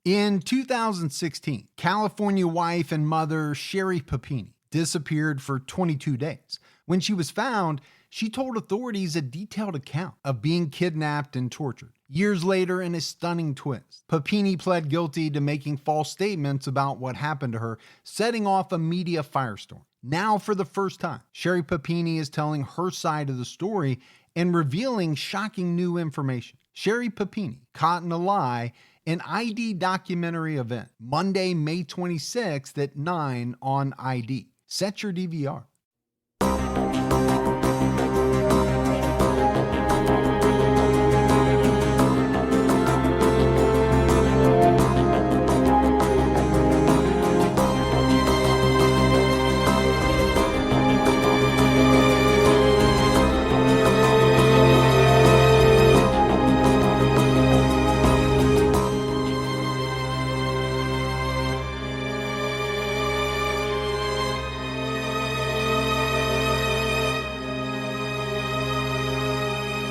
In 2016, California wife and mother Sherry Papini disappeared for 22 days. When she was found, she told authorities a detailed account of being kidnapped and tortured. Years later, in a stunning twist, Papini pled guilty to making false statements about what happened to her, setting off a media firestorm. Now, for the first time, Sherry Papini is telling her side of the story and revealing shocking new information. Sherry Papini, Caught in a Lie, an ID documentary event, Monday, May 26th at 9 on ID. Set your DVR.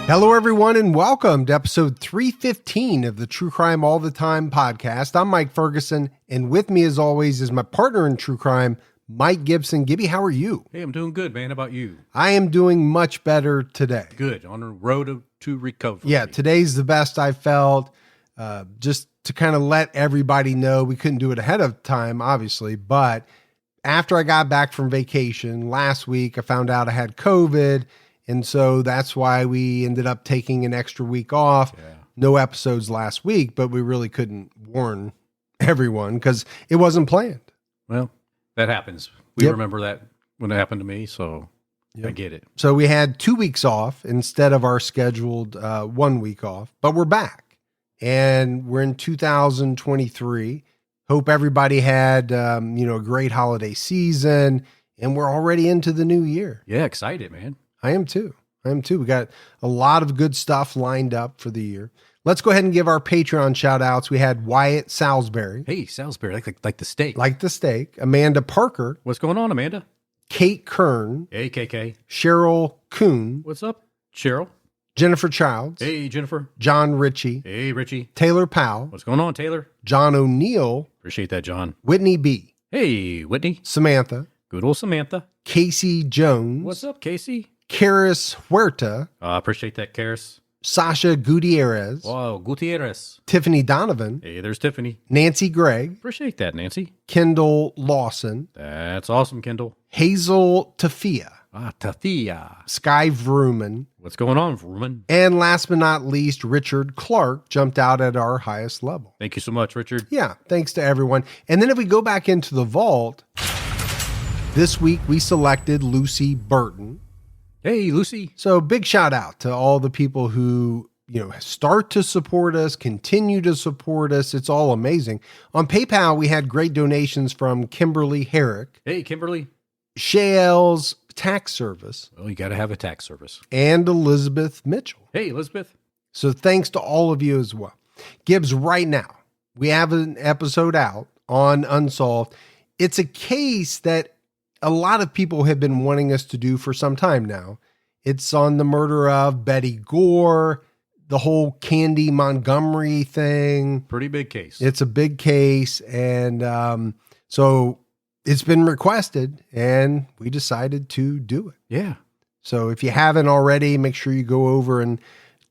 Hello, everyone, and welcome to episode 315 of the True Crime All the Time podcast. I'm Mike Ferguson, and with me, as always, is my partner in true crime, Mike Gibson. Gibby, how are you? Hey, I'm doing good, man. How about you? I am doing much better today. Good. On the road to recovery. Yeah, today's the best I felt. Just to kind of let everybody know, we couldn't do it ahead of time, obviously, but after I got back from vacation last week, I found out I had COVID. And so that's why we ended up taking an extra week off. Yeah. No episodes last week, but we really couldn't warn everyone because it wasn't planned. Well, that happens. We remember that when it happened to me, so I get it. So we had 2 weeks off instead of our scheduled 1 week off, but we're back. And we're in 2023. Hope everybody had a great holiday season, and we're already into the new year. Yeah, excited, man. I am too. We got a lot of good stuff lined up for the year. Let's go ahead and give our Patreon shout outs. We had Wyatt Salisbury. Hey, Salisbury, like the steak. Like the steak. Amanda Parker. What's going on, Amanda? Kate Kern. Hey, KK. Cheryl Kuhn. What's up, Cheryl? Jennifer Childs. Hey, Jennifer. John Ritchie. Hey, Richie. Taylor Powell. What's going on, Taylor? John O'Neill. Appreciate that, John. Whitney B. Hey, Whitney. Samantha. Good old Samantha. Casey Jones. What's up, Casey? Karis Huerta. Appreciate that, Karis. Sasha Gutierrez. Wow, Gutierrez. Tiffany Donovan. Hey, there's Tiffany. Nancy Gregg. Appreciate that, Nancy. Kendall Lawson. That's awesome, Kendall. Hazel Tafia. Tafia. Sky Vrooman. What's going on, Vrooman? And last but not least, Richard Clark jumped out at our highest level. Thank you so much, Richard. Yeah, thanks to everyone. And then if we go back into the vault, this week we selected Lucy Burton. Hey, Lucy. So big shout out to all the people who, start to support us, continue to support us. It's all amazing. On PayPal, we had great donations from Kimberly Herrick. Hey, Kimberly. Shale's Tax Service. Well, you got to have a tax service. And Elizabeth Mitchell. Hey, Elizabeth. So thanks to all of you as well. Gibbs, right now, we have an episode out on Unsolved. It's a case that a lot of people have been wanting us to do for some time now. It's on the murder of Betty Gore, the whole Candy Montgomery thing. Pretty big case. It's a big case. And so it's been requested and we decided to do it. Yeah. So if you haven't already, make sure you go over and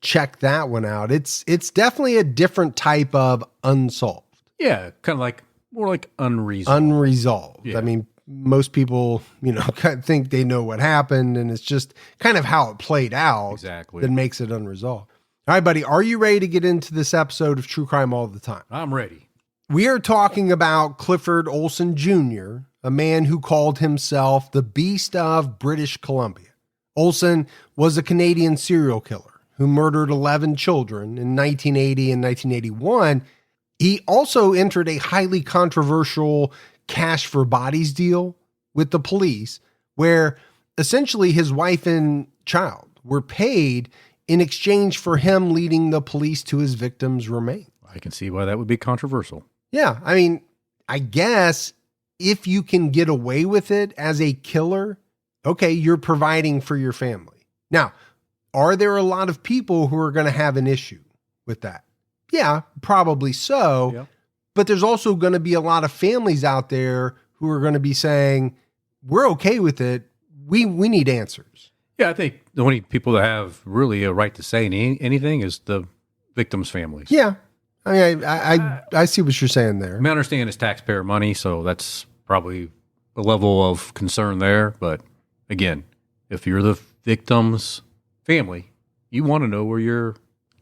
check that one out. It's definitely a different type of unsolved. Yeah. Kind of more like unresolved. Unresolved. Yeah. I mean, most people, kind of think they know what happened, and it's just kind of how it played out. Exactly. That makes it unresolved. All right, buddy, are you ready to get into this episode of True Crime All the Time? I'm ready. We are talking about Clifford Olson Jr., a man who called himself the Beast of British Columbia. Olson was a Canadian serial killer who murdered 11 children in 1980 and 1981. He also entered a highly controversial cash for bodies deal with the police, where essentially his wife and child were paid in exchange for him leading the police to his victims' remains. I can see why that would be controversial. Yeah. I mean, I guess if you can get away with it as a killer, okay, you're providing for your family. Now, are there a lot of people who are going to have an issue with that? Yeah, probably so. Yeah. But there's also going to be a lot of families out there who are going to be saying, we're okay with it. We need answers. Yeah, I think the only people that have really a right to say anything is the victims' families. Yeah. I mean, I see what you're saying there. I mean, I understand it's taxpayer money, so that's probably a level of concern there. But again, if you're the victim's family, you want to know where your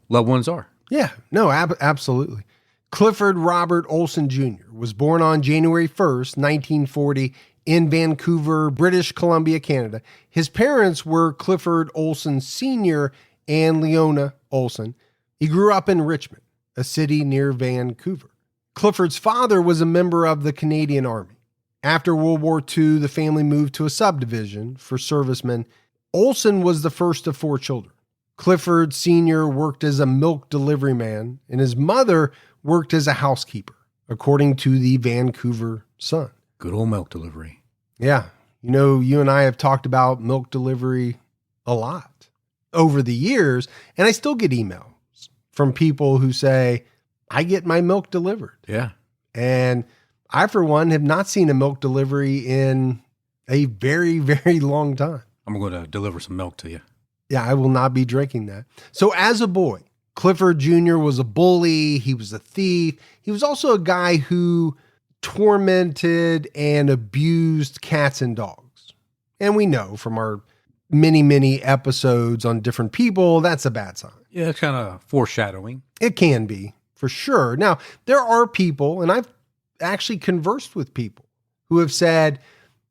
loved ones are. Yeah, no, absolutely. Clifford Robert Olson Jr. was born on January 1st, 1940 in Vancouver, British Columbia, Canada. His parents were Clifford Olson Sr. and Leona Olson. He grew up in Richmond, a city near Vancouver. Clifford's father was a member of the Canadian Army. After World War II, the family moved to a subdivision for servicemen. Olson was the first of 4 children. Clifford Sr. worked as a milk delivery man, and his mother worked as a housekeeper, according to the Vancouver Sun. Good old milk delivery. Yeah. You know, you and I have talked about milk delivery a lot over the years, and I still get emails from people who say, I get my milk delivered. Yeah. And I, for one, have not seen a milk delivery in a very, very long time. I'm going to deliver some milk to you. Yeah, I will not be drinking that. So as a boy, Clifford Jr. was a bully. He was a thief. He was also a guy who tormented and abused cats and dogs. And we know from our many, many episodes on different people, that's a bad sign. Yeah, it's kind of foreshadowing. It can be, for sure. Now, there are people, and I've actually conversed with people who have said,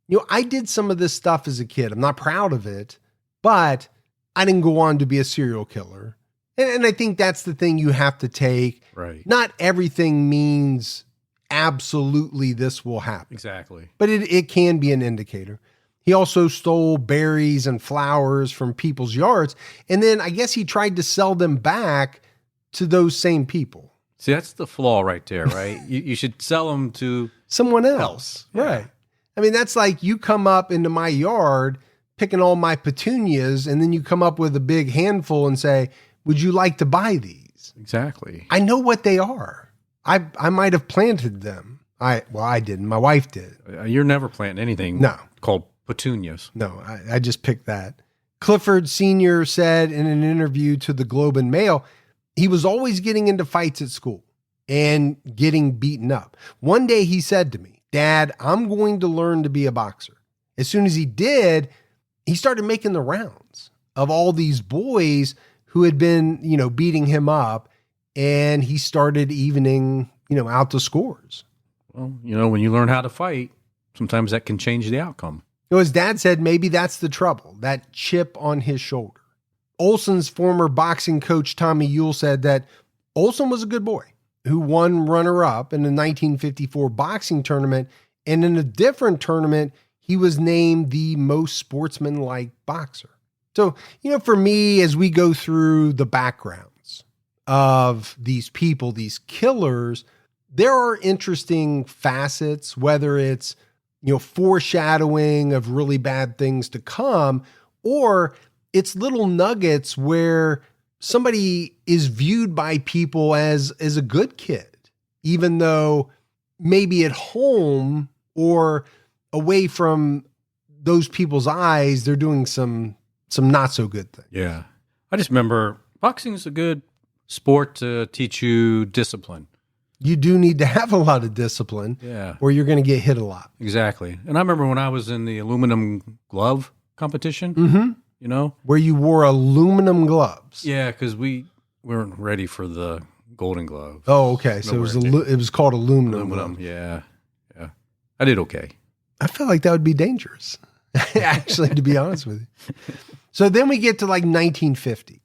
you know, I did some of this stuff as a kid. I'm not proud of it, but I didn't go on to be a serial killer. And I think that's the thing you have to take. Right. Not everything means absolutely this will happen. Exactly. But it can be an indicator. He also stole berries and flowers from people's yards. And then I guess he tried to sell them back to those same people. See, that's the flaw right there, right? you should sell them to someone else. Yeah. Right. I mean, that's like you come up into my yard picking all my petunias, and then you come up with a big handful and say, would you like to buy these? Exactly. I know what they are. I might have planted them. I didn't. My wife did. You're never planting anything called petunias. No, I just picked that. Clifford Sr. said in an interview to the Globe and Mail, he was always getting into fights at school and getting beaten up. One day he said to me, Dad, I'm going to learn to be a boxer. As soon as he did, he started making the rounds of all these boys who had been, beating him up, and he started evening, out the scores. Well, when you learn how to fight, sometimes that can change the outcome. His dad said maybe that's the trouble, that chip on his shoulder. Olson's former boxing coach, Tommy Yule, said that Olson was a good boy who won runner-up in the 1954 boxing tournament, and in a different tournament, he was named the most sportsmanlike boxer. So, for me, as we go through the backgrounds of these people, these killers, there are interesting facets, whether it's, foreshadowing of really bad things to come, or it's little nuggets where somebody is viewed by people as a good kid, even though maybe at home or away from those people's eyes, they're doing some not so good things. Yeah. I just remember boxing is a good sport to teach you discipline. You do need to have a lot of discipline, or you're going to get hit a lot. Exactly. And I remember when I was in the aluminum glove competition, where you wore aluminum gloves. Yeah, because we weren't ready for the golden glove. Oh, okay. So it was called aluminum glove. Yeah. I did okay. I feel like that would be dangerous, actually, to be honest with you. So then we get to like 1950.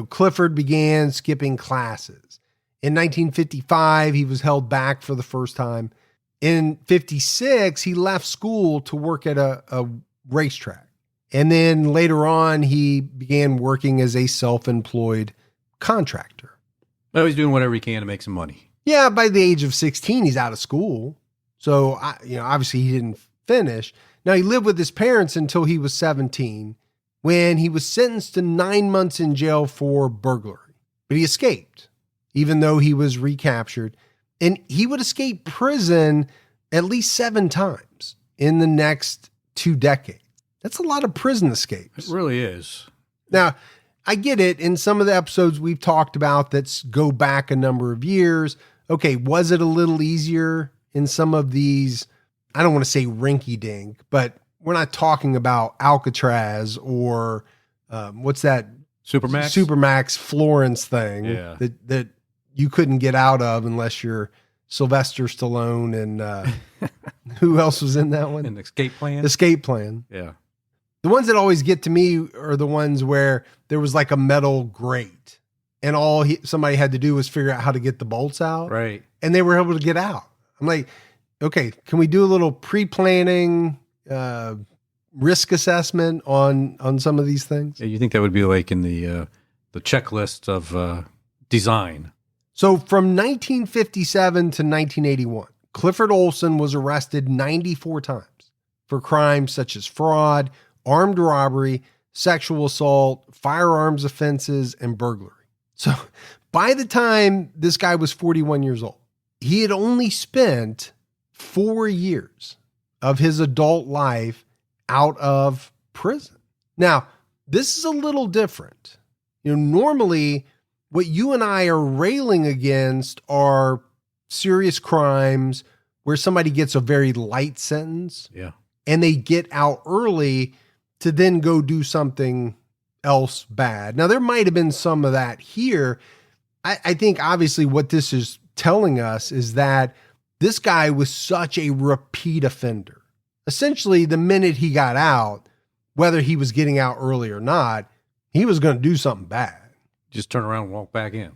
Clifford began skipping classes. In 1955, he was held back for the first time. In 56, he left school to work at a racetrack. And then later on, he began working as a self-employed contractor. But he's doing whatever he can to make some money. Yeah, by the age of 16, he's out of school. So, obviously he didn't finish. Now, he lived with his parents until he was 17, when he was sentenced to 9 months in jail for burglary. But he escaped, even though he was recaptured. And he would escape prison at least 7 times in the next 2 decades. That's a lot of prison escapes. It really is. Now, I get it. In some of the episodes we've talked about that go back a number of years. Okay, was it a little easier in some of these? I don't want to say rinky dink, but we're not talking about Alcatraz or what's that? Supermax Florence thing that you couldn't get out of unless you're Sylvester Stallone and who else was in that one? An Escape Plan. Escape Plan. Yeah. The ones that always get to me are the ones where there was like a metal grate and all somebody had to do was figure out how to get the bolts out. Right. And they were able to get out. I'm like, okay, can we do a little pre-planning, risk assessment on some of these things? Yeah, you think that would be like in the checklist of design. So from 1957 to 1981, Clifford Olson was arrested 94 times for crimes such as fraud, armed robbery, sexual assault, firearms offenses, and burglary. So by the time this guy was 41 years old, he had only spent 4 years of his adult life out of prison. Now, this is a little different. Normally what you and I are railing against are serious crimes where somebody gets a very light sentence. Yeah. And they get out early to then go do something else bad. Now, there might have been some of that here. I think obviously what this is telling us is that this guy was such a repeat offender. Essentially, the minute he got out, whether he was getting out early or not, he was going to do something bad. Just turn around and walk back in.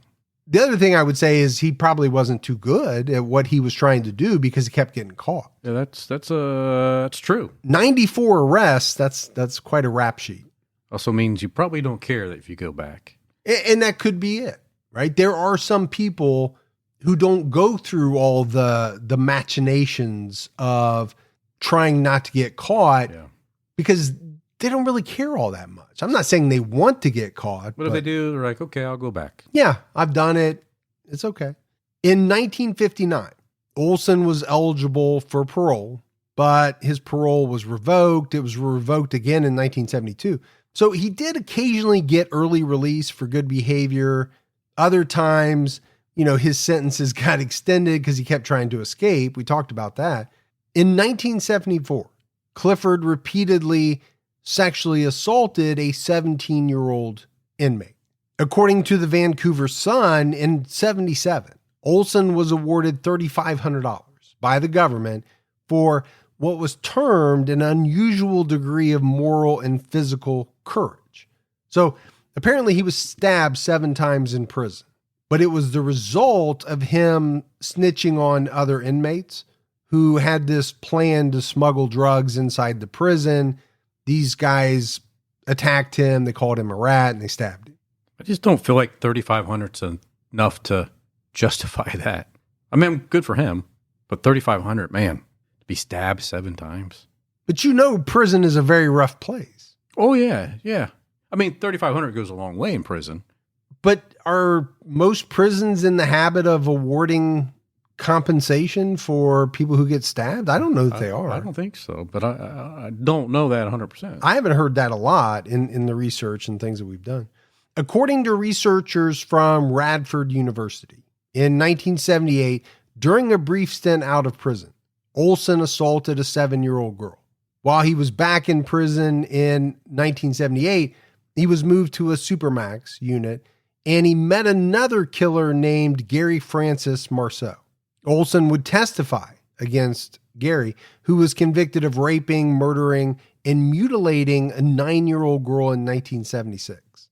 The other thing I would say is he probably wasn't too good at what he was trying to do because he kept getting caught. Yeah, that's true. 94 arrests, that's quite a rap sheet. Also means you probably don't care that if you go back. And that could be it, right? There are some people who don't go through all the machinations of trying not to get caught because they don't really care all that much. I'm not saying they want to get caught. But if they do, they're like, okay, I'll go back. Yeah, I've done it. It's okay. In 1959, Olson was eligible for parole, but his parole was revoked. It was revoked again in 1972. So he did occasionally get early release for good behavior. Other times, his sentences got extended because he kept trying to escape. We talked about that. In 1974, Clifford repeatedly sexually assaulted a 17-year-old inmate. According to the Vancouver Sun, in 1977, Olson was awarded $3,500 by the government for what was termed an unusual degree of moral and physical courage. So apparently he was stabbed 7 times in prison, but it was the result of him snitching on other inmates who had this plan to smuggle drugs inside the prison. These guys attacked him. They called him a rat and they stabbed him. I just don't feel like 3,500 is enough to justify that. I mean, good for him, but 3,500, man, to be stabbed 7 times. But prison is a very rough place. Oh, yeah, yeah. I mean, 3,500 goes a long way in prison. But are most prisons in the habit of awarding compensation for people who get stabbed? I don't know that they are. I don't think so, but I don't know that 100%. I haven't heard that a lot in the research and things that we've done. According to researchers from Radford University, in 1978, during a brief stint out of prison, Olson assaulted a 7-year-old girl. While he was back in prison in 1978, he was moved to a Supermax unit, and he met another killer named Gary Francis Marceau. Olson would testify against Gary, who was convicted of raping, murdering, and mutilating a 9-year-old girl in 1976.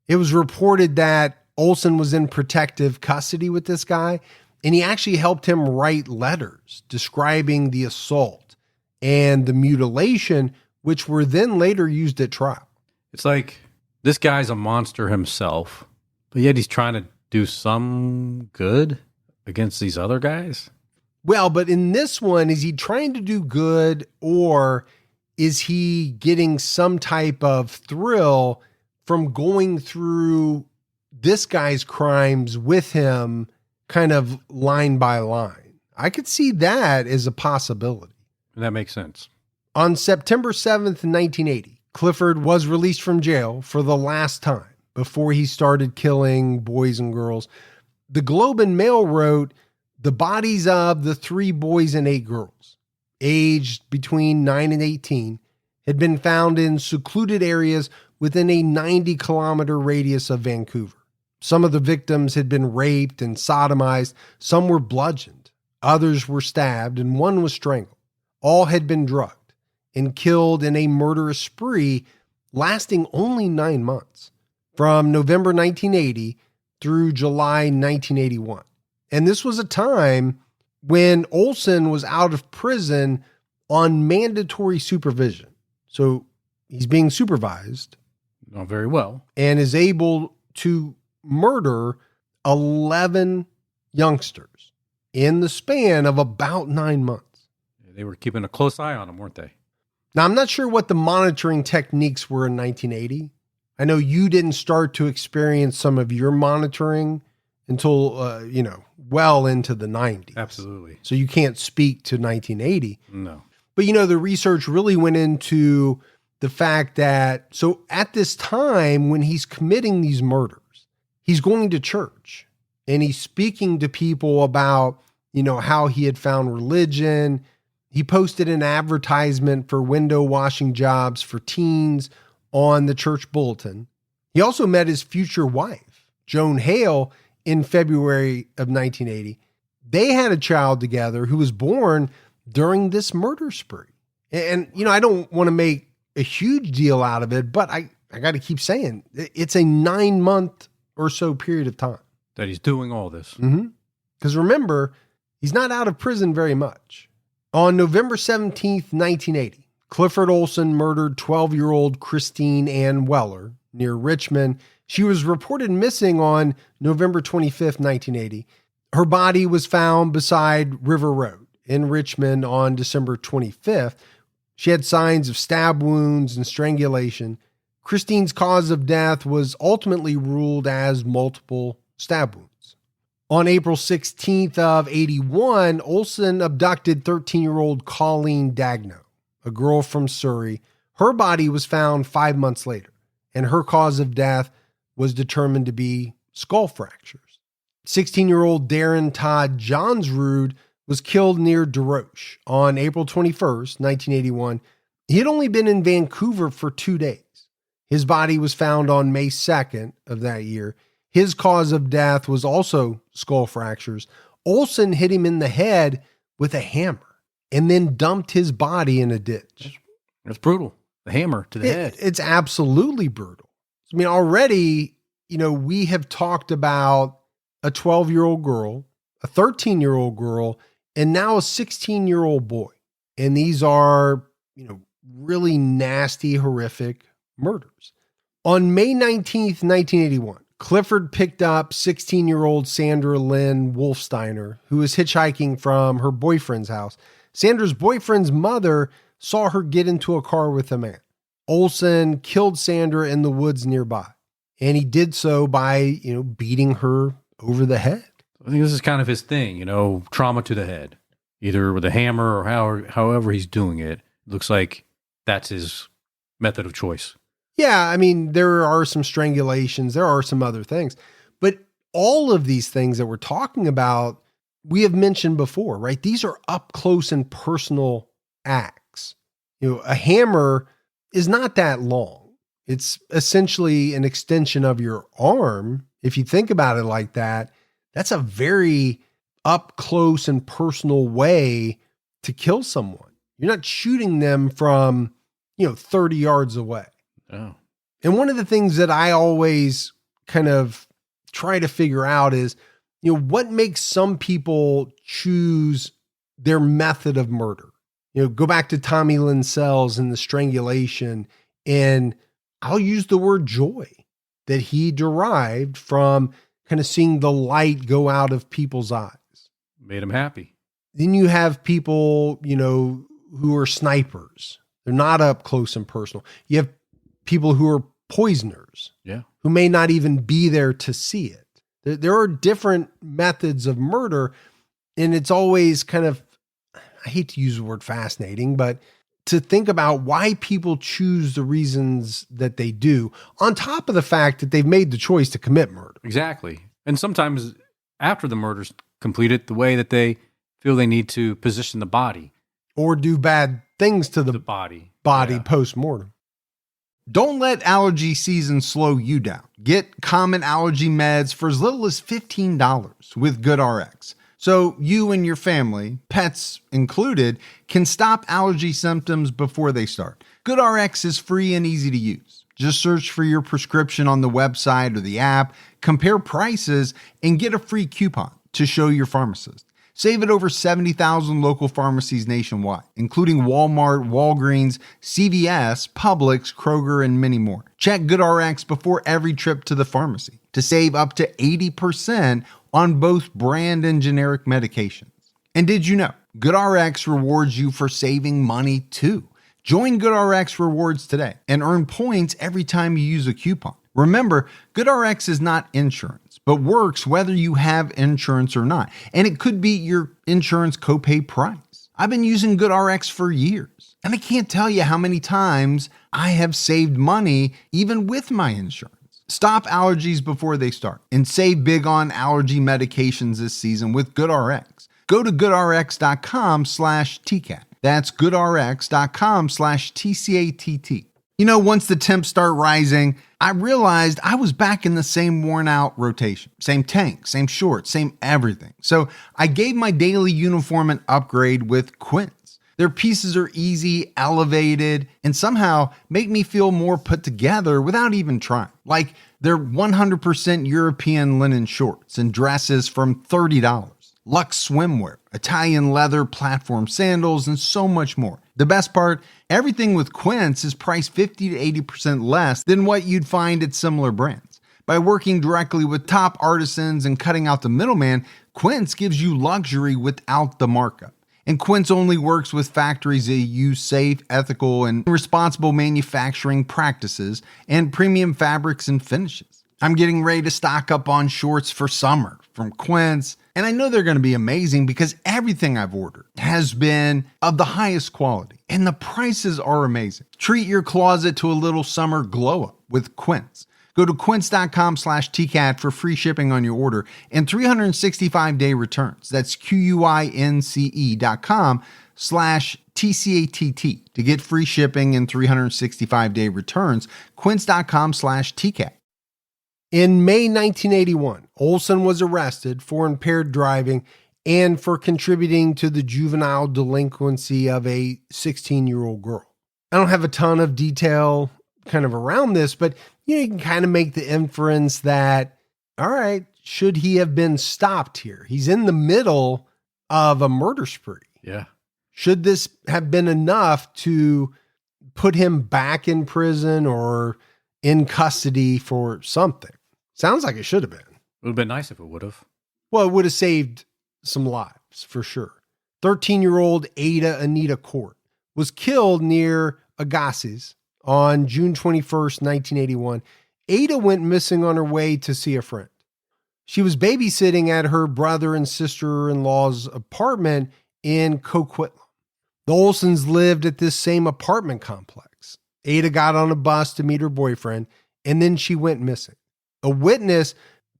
It was reported that Olson was in protective custody with this guy, and he actually helped him write letters describing the assault and the mutilation, which were then later used at trial. It's like this guy's a monster himself, but yet he's trying to do some good against these other guys? Well, but in this one, is he trying to do good, or is he getting some type of thrill from going through this guy's crimes with him kind of line by line. I could see that as a possibility. That makes sense. On September 7th, 1980, Clifford was released from jail for the last time before he started killing boys and girls. The Globe and Mail wrote, the bodies of the 3 boys and 8 girls, aged between 9 and 18, had been found in secluded areas within a 90-kilometer radius of Vancouver. Some of the victims had been raped and sodomized. Some were bludgeoned. Others were stabbed, and one was strangled. All had been drugged and killed in a murderous spree lasting only 9 months, from November 1980 through July 1981. And this was a time when Olson was out of prison on mandatory supervision. So he's being supervised. Not very well. And is able to murder 11 youngsters in the span of about 9 months. They were keeping a close eye on him, weren't they? Now, I'm not sure what the monitoring techniques were in 1980. I know you didn't start to experience some of your monitoring until, well into the 90s. Absolutely. So you can't speak to 1980. No. But, the research really went into the fact that, so at this time when he's committing these murders, he's going to church and he's speaking to people about, how he had found religion. He posted an advertisement for window washing jobs for teens on the church bulletin. He also met his future wife, Joan Hale, in February of 1980. They had a child together who was born during this murder spree. And, I don't want to make a huge deal out of it, but I got to keep saying it's a 9-month or so period of time that he's doing all this. Because remember, he's not out of prison very much. On November 17th, 1980, Clifford Olson murdered 12-year-old Christine Ann Weller near Richmond. She was reported missing on November 25th, 1980. Her body was found beside River Road in Richmond on December 25th. She had signs of stab wounds and strangulation. Christine's cause of death was ultimately ruled as multiple stab wounds. On April 16th of 81, Olson abducted 13-year-old Colleen Dagno, a girl from Surrey. Her body was found 5 months later, and her cause of death was determined to be skull fractures. 16-year-old Darren Todd Johnsrud was killed near Desroches on April 21st, 1981. He had only been in Vancouver for 2 days. His body was found on May 2nd of that year. His cause of death was also skull fractures. Olson hit him in the head with a hammer and then dumped his body in a ditch. That's brutal. The hammer to the head. It's absolutely brutal. I mean, already, we have talked about a 12-year-old girl, a 13-year-old girl, and now a 16-year-old boy. And these are, really nasty, horrific murders. On May 19th, 1981, Clifford picked up 16-year-old Sandra Lynn Wolfsteiner, who was hitchhiking from her boyfriend's house. Sandra's boyfriend's mother saw her get into a car with a man. Olson killed Sandra in the woods nearby, and he did so by, beating her over the head. I think this is kind of his thing, trauma to the head, either with a hammer or however he's doing it. It looks like that's his method of choice. Yeah, I mean, there are some strangulations, there are some other things, but all of these things that we're talking about, we have mentioned before, right? These are up close and personal acts. A hammer is not that long. It's essentially an extension of your arm. If you think about it like that, that's a very up close and personal way to kill someone. You're not shooting them from, 30 yards away. Oh. And one of the things that I always kind of try to figure out is, what makes some people choose their method of murder? Go back to Tommy Lynn Sells and the strangulation, and I'll use the word joy that he derived from kind of seeing the light go out of people's eyes. Made him happy. Then you have people, who are snipers. They're not up close and personal. You have people who are poisoners, yeah, who may not even be there to see it. There are different methods of murder, and it's always kind of, I hate to use the word fascinating, but to think about why people choose the reasons that they do, on top of the fact that they've made the choice to commit murder. Exactly. And sometimes after the murder's completed, the way that they feel they need to position the body. Or do bad things to the body post-mortem. Don't let allergy season slow you down. Get common allergy meds for as little as $15 with GoodRx. So you and your family, pets included, can stop allergy symptoms before they start. GoodRx is free and easy to use. Just search for your prescription on the website or the app, compare prices, and get a free coupon to show your pharmacist. Save at over 70,000 local pharmacies nationwide, including Walmart, Walgreens, CVS, Publix, Kroger, and many more. Check GoodRx before every trip to the pharmacy to save up to 80% on both brand and generic medications. And did you know GoodRx rewards you for saving money too? Join GoodRx Rewards today and earn points every time you use a coupon. Remember, GoodRx is not insurance, but works whether you have insurance or not. And it could be your insurance copay price. I've been using GoodRx for years, and I can't tell you how many times I have saved money even with my insurance. Stop allergies before they start and save big on allergy medications this season with GoodRx. Go to goodrx.com/TCAT. That's goodrx.com/TCATT. You know, once the temps start rising, I realized I was back in the same worn out rotation. Same tank, same shorts, same everything. So I gave my daily uniform an upgrade with Quince. Their pieces are easy, elevated, and somehow make me feel more put together without even trying. Like their 100% European linen shorts and dresses from $30. Luxe swimwear, Italian leather platform sandals, and so much more. The best part, everything with Quince is priced 50 to 80% less than what you'd find at similar brands. By working directly with top artisans and cutting out the middleman, Quince gives you luxury without the markup. And Quince only works with factories that use safe, ethical, and responsible manufacturing practices and premium fabrics and finishes. I'm getting ready to stock up on shorts for summer from Quince, and I know they're going to be amazing because everything I've ordered has been of the highest quality, and the prices are amazing. Treat your closet to a little summer glow up with Quince. Go to quince.com/TCAT for free shipping on your order and 365-day returns. That's QUINCE.com/TCATT to get free shipping and 365-day returns. Quince.com/TCAT. In May 1981, Olson was arrested for impaired driving and for contributing to the juvenile delinquency of a 16-year-old girl. I don't have a ton of detail kind of around this, but you can kind of make the inference that, all right, should he have been stopped here? He's in the middle of a murder spree. Yeah. Should this have been enough to put him back in prison or in custody for something? Sounds like it should have been. It would have been nice if it would have. Well, it would have saved some lives for sure. 13-year-old Ada Anita Court was killed near Agassiz on June 21st, 1981. Ada went missing on her way to see a friend. She was babysitting at her brother and sister-in-law's apartment in Coquitlam. The Olsons lived at this same apartment complex. Ada got on a bus to meet her boyfriend, and then she went missing. A witness,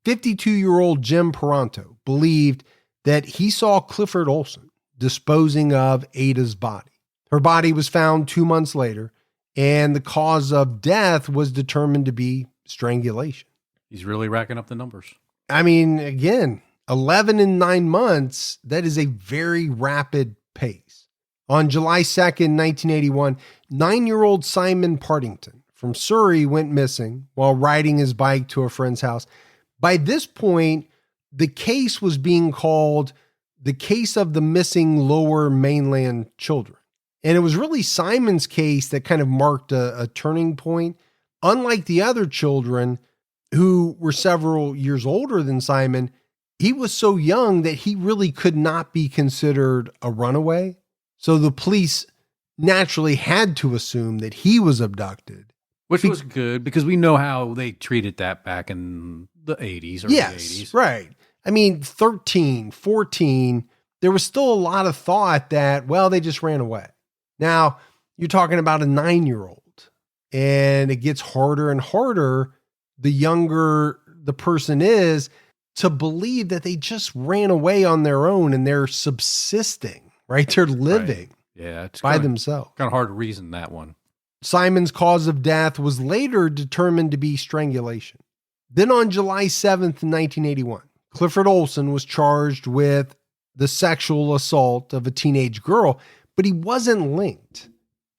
52-year-old Jim Peranto, believed that he saw Clifford Olson disposing of Ada's body. Her body was found 2 months later, and the cause of death was determined to be strangulation. He's really racking up the numbers. I mean, again, 11 in 9 months, that is a very rapid pace. On July 2nd, 1981, 9-year-old Simon Partington from Surrey went missing while riding his bike to a friend's house. By this point, the case was being called the case of the missing Lower Mainland children. And it was really Simon's case that kind of marked a turning point. Unlike the other children who were several years older than Simon, he was so young that he really could not be considered a runaway. So the police naturally had to assume that he was abducted Which was good because we know how they treated that back in the 80s, early 80s. Right. I mean, 13, 14, there was still a lot of thought that, well, they just ran away. Now, you're talking about a 9-year-old, and it gets harder and harder the younger the person is to believe that they just ran away on their own and they're subsisting, right? They're living it's by themselves. Kind of hard to reason that one. Simon's cause of death was later determined to be strangulation. Then on July 7th, 1981, Clifford Olson was charged with the sexual assault of a teenage girl, but he wasn't linked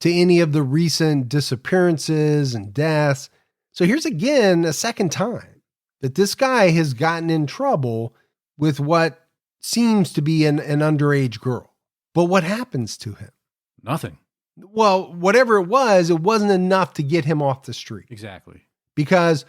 to any of the recent disappearances and deaths. So here's again a second time that this guy has gotten in trouble with what seems to be an underage girl. But what happens to him? Nothing. Well, whatever it wasn't enough to get him off the street. Exactly. Because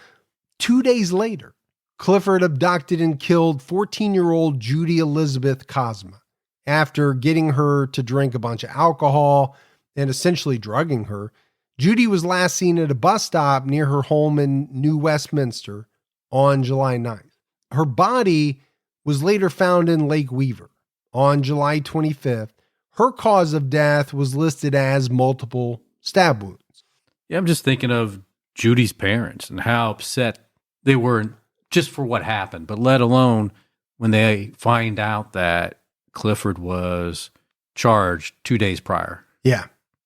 2 days later, Clifford abducted and killed 14-year-old Judy Elizabeth Cosma after getting her to drink a bunch of alcohol and essentially drugging her. Judy was last seen at a bus stop near her home in New Westminster on July 9th. Her body was later found in Lake Weaver on July 25th. Her cause of death was listed as multiple stab wounds. Yeah, I'm just thinking of Judy's parents and how upset they were just for what happened, but let alone when they find out that Clifford was charged 2 days prior. Yeah,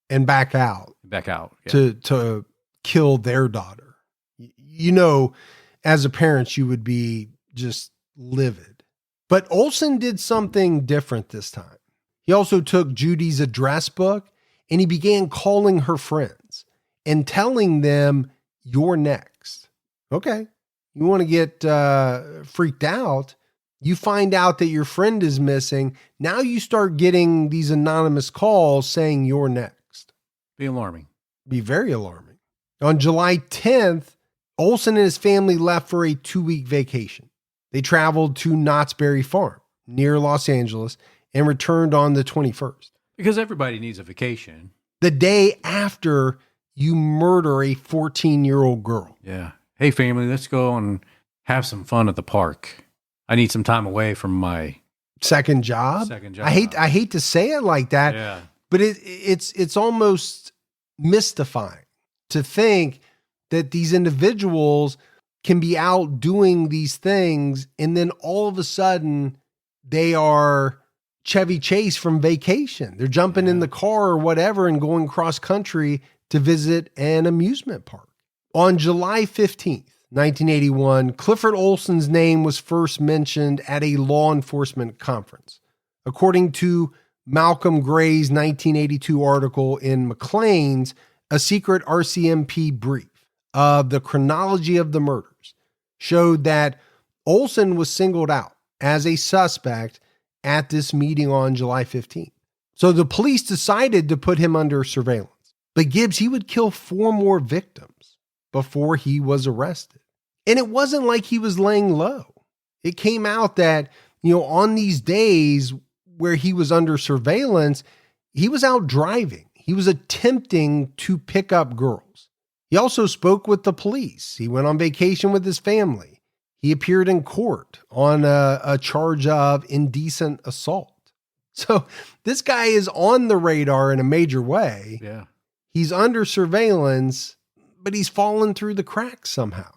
and back out. Yeah. To kill their daughter. You know, as a parent, you would be just livid. But Olson did something different this time. He also took Judy's address book and he began calling her friends and telling them, "You're next." Okay. You want to get freaked out. You find out that your friend is missing. Now you start getting these anonymous calls saying you're next. Be alarming. Be very alarming. On July 10th, Olson and his family left for a 2-week vacation. They traveled to Knott's Berry Farm near Los Angeles and returned on the 21st. Because everybody needs a vacation. The day after you murder a 14-year-old girl. Yeah. Hey, family, let's go and have some fun at the park. I need some time away from my second job. I hate to say it like that, but it's almost mystifying to think that these individuals can be out doing these things and then all of a sudden they are Chevy Chase from vacation. They're jumping in the car or whatever and going cross country to visit an amusement park. On July 15th, 1981, Clifford Olson's name was first mentioned at a law enforcement conference. According to Malcolm Gray's 1982 article in Maclean's, a secret RCMP brief of the chronology of the murders showed that Olson was singled out as a suspect at this meeting on July 15th. So the police decided to put him under surveillance. But Gibbs, he would kill 4 more victims before he was arrested. And it wasn't like he was laying low. It came out that, on these days where he was under surveillance, he was out driving. He was attempting to pick up girls. He also spoke with the police. He went on vacation with his family. He appeared in court on a charge of indecent assault. So this guy is on the radar in a major way. Yeah. He's under surveillance, but he's fallen through the cracks somehow.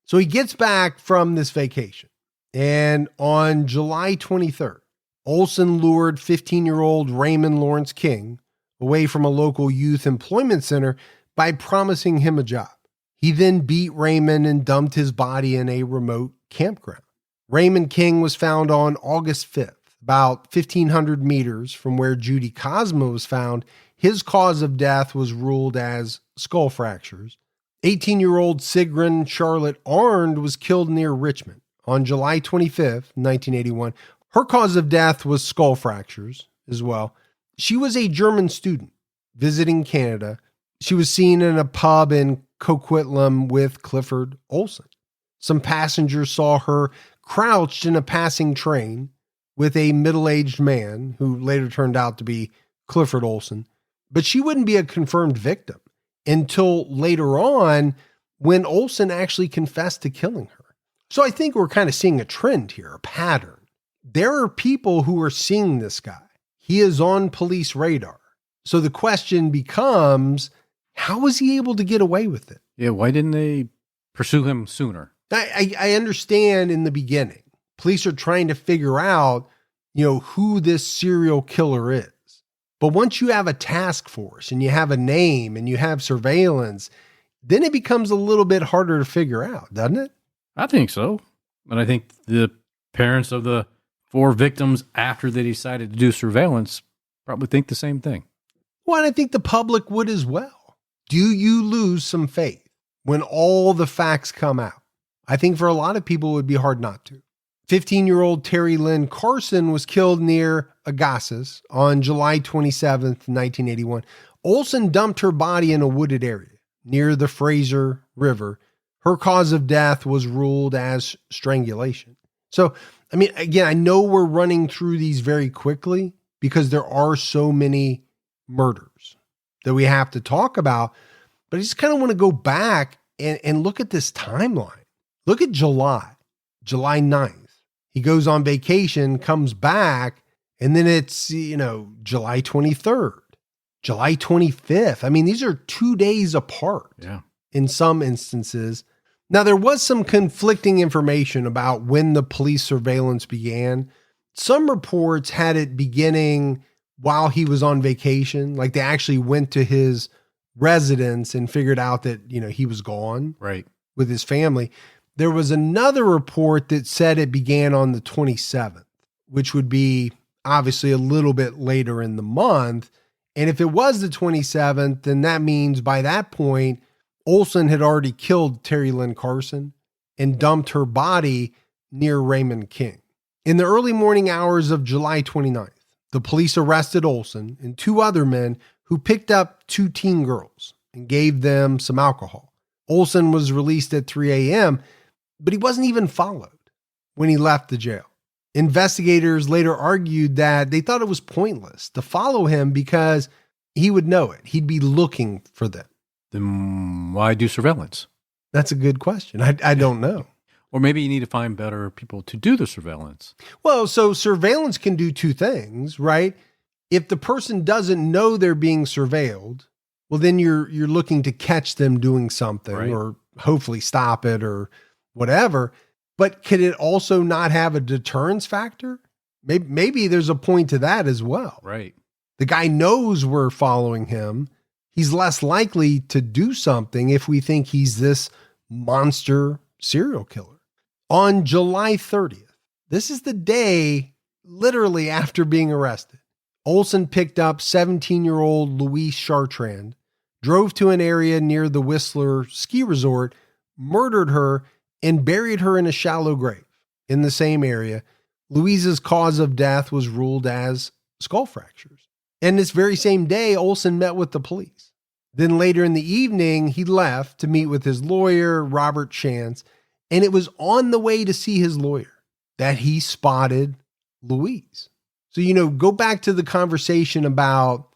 So he gets back from this vacation. And on July 23rd, Olson lured 15-year-old Raymond Lawrence King away from a local youth employment center by promising him a job. He then beat Raymond and dumped his body in a remote campground. Raymond King was found on August 5th, about 1,500 meters from where Judy Cosma was found. His cause of death was ruled as skull fractures. 18-year-old Sigrun Charlotte Arndt was killed near Richmond on July 25th, 1981. Her cause of death was skull fractures as well. She was a German student visiting Canada. She was seen in a pub in Coquitlam with Clifford Olson. Some passengers saw her crouched in a passing train with a middle-aged man who later turned out to be Clifford Olson. But she wouldn't be a confirmed victim. until later on when Olson actually confessed to killing her. So I think we're kind of seeing a trend here, a pattern. There are people who are seeing this guy. He is on police radar. So the question becomes, how was he able to get away with it? Yeah, why didn't they pursue him sooner? I understand in the beginning, police are trying to figure out, who this serial killer is. But once you have a task force and you have a name and you have surveillance, then it becomes a little bit harder to figure out, doesn't it? I think so. And I think the parents of the 4 victims, after they decided to do surveillance, probably think the same thing. Well, and I think the public would as well. Do you lose some faith when all the facts come out? I think for a lot of people, it would be hard not to. 15-year-old Terry Lynn Carson was killed near Agassiz on July 27th, 1981. Olson dumped her body in a wooded area near the Fraser River. Her cause of death was ruled as strangulation. So, again, I know we're running through these very quickly because there are so many murders that we have to talk about, but I just kind of want to go back and look at this timeline. Look at July 9th. He goes on vacation, comes back, and then it's, July 23rd, July 25th. These are 2 days apart. Yeah. In some instances. Now, there was some conflicting information about when the police surveillance began. Some reports had it beginning while he was on vacation. Like they actually went to his residence and figured out that, he was gone right with his family. There was another report that said it began on the 27th, which would be obviously a little bit later in the month. And if it was the 27th, then that means by that point, Olson had already killed Terry Lynn Carson and dumped her body near Raymond King. In the early morning hours of July 29th, the police arrested Olson and 2 other men who picked up 2 teen girls and gave them some alcohol. Olson was released at 3 a.m., but he wasn't even followed when he left the jail. Investigators later argued that they thought it was pointless to follow him because he would know it. He'd be looking for them. Then why do surveillance? That's a good question. I don't know. Or maybe you need to find better people to do the surveillance. Well, so surveillance can do 2 things, right? If the person doesn't know they're being surveilled, well, then you're looking to catch them doing something right. or hopefully stop it or whatever. But could it also not have a deterrence factor? Maybe there's a point to that as well. Right. The guy knows we're following him. He's less likely to do something if we think he's this monster serial killer. On July 30th, this is the day literally after being arrested, Olson picked up 17-year-old Louise Chartrand, drove to an area near the Whistler ski resort, murdered her, and buried her in a shallow grave in the same area. Louise's cause of death was ruled as skull fractures. And this very same day, Olson met with the police. Then later in the evening, he left to meet with his lawyer, Robert Chance, and it was on the way to see his lawyer that he spotted Louise. So, go back to the conversation about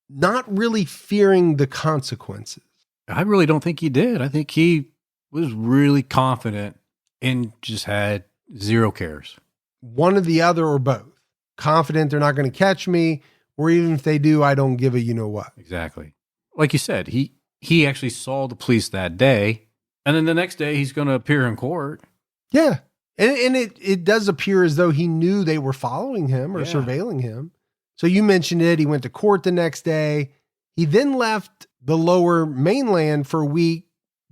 not really fearing the consequences. I really don't think he did. I think he was really confident and just had zero cares. One or the other or both. Confident they're not going to catch me, or even if they do, I don't give a you-know-what. Exactly. Like you said, he actually saw the police that day, and then the next day he's going to appear in court. Yeah. And it does appear as though he knew they were following him or Yeah. surveilling him. So you mentioned it. He went to court the next day. He then left the lower mainland for a week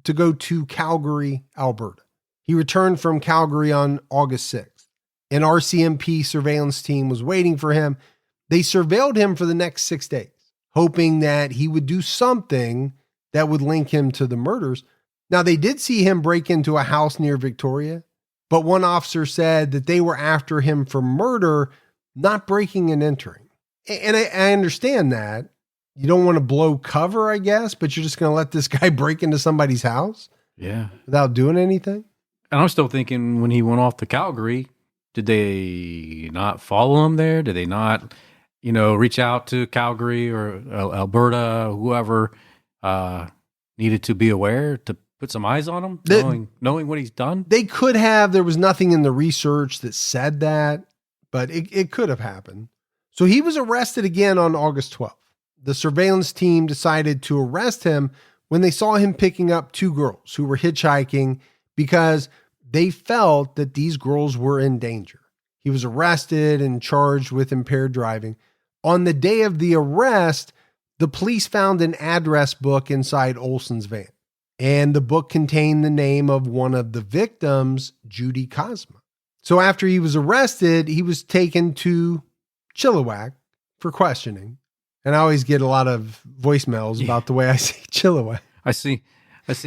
to go to Calgary, Alberta. He returned from Calgary on August 6th. An RCMP surveillance team was waiting for him. They surveilled him for the next 6 days, hoping that he would do something that would link him to the murders. Now, they did see him break into a house near Victoria, but one officer said that they were after him for murder, not breaking and entering. And I understand that. You don't want to blow cover, I guess, but you're just going to let this guy break into somebody's house? Yeah. Without doing anything? And I'm still thinking when he went off to Calgary, did they not follow him there? Did they not, reach out to Calgary or Alberta, whoever, needed to be aware to put some eyes on him, knowing what he's done? They could have. There was nothing in the research that said that, but it could have happened. So he was arrested again on August 12th. The surveillance team decided to arrest him when they saw him picking up two girls who were hitchhiking because they felt that these girls were in danger. He was arrested and charged with impaired driving. On the day of the arrest, the police found an address book inside Olson's van, and the book contained the name of one of the victims, Judy Kozma. So after he was arrested, he was taken to Chilliwack for questioning. And I always get a lot of voicemails about the way I say Chilliwack. I seen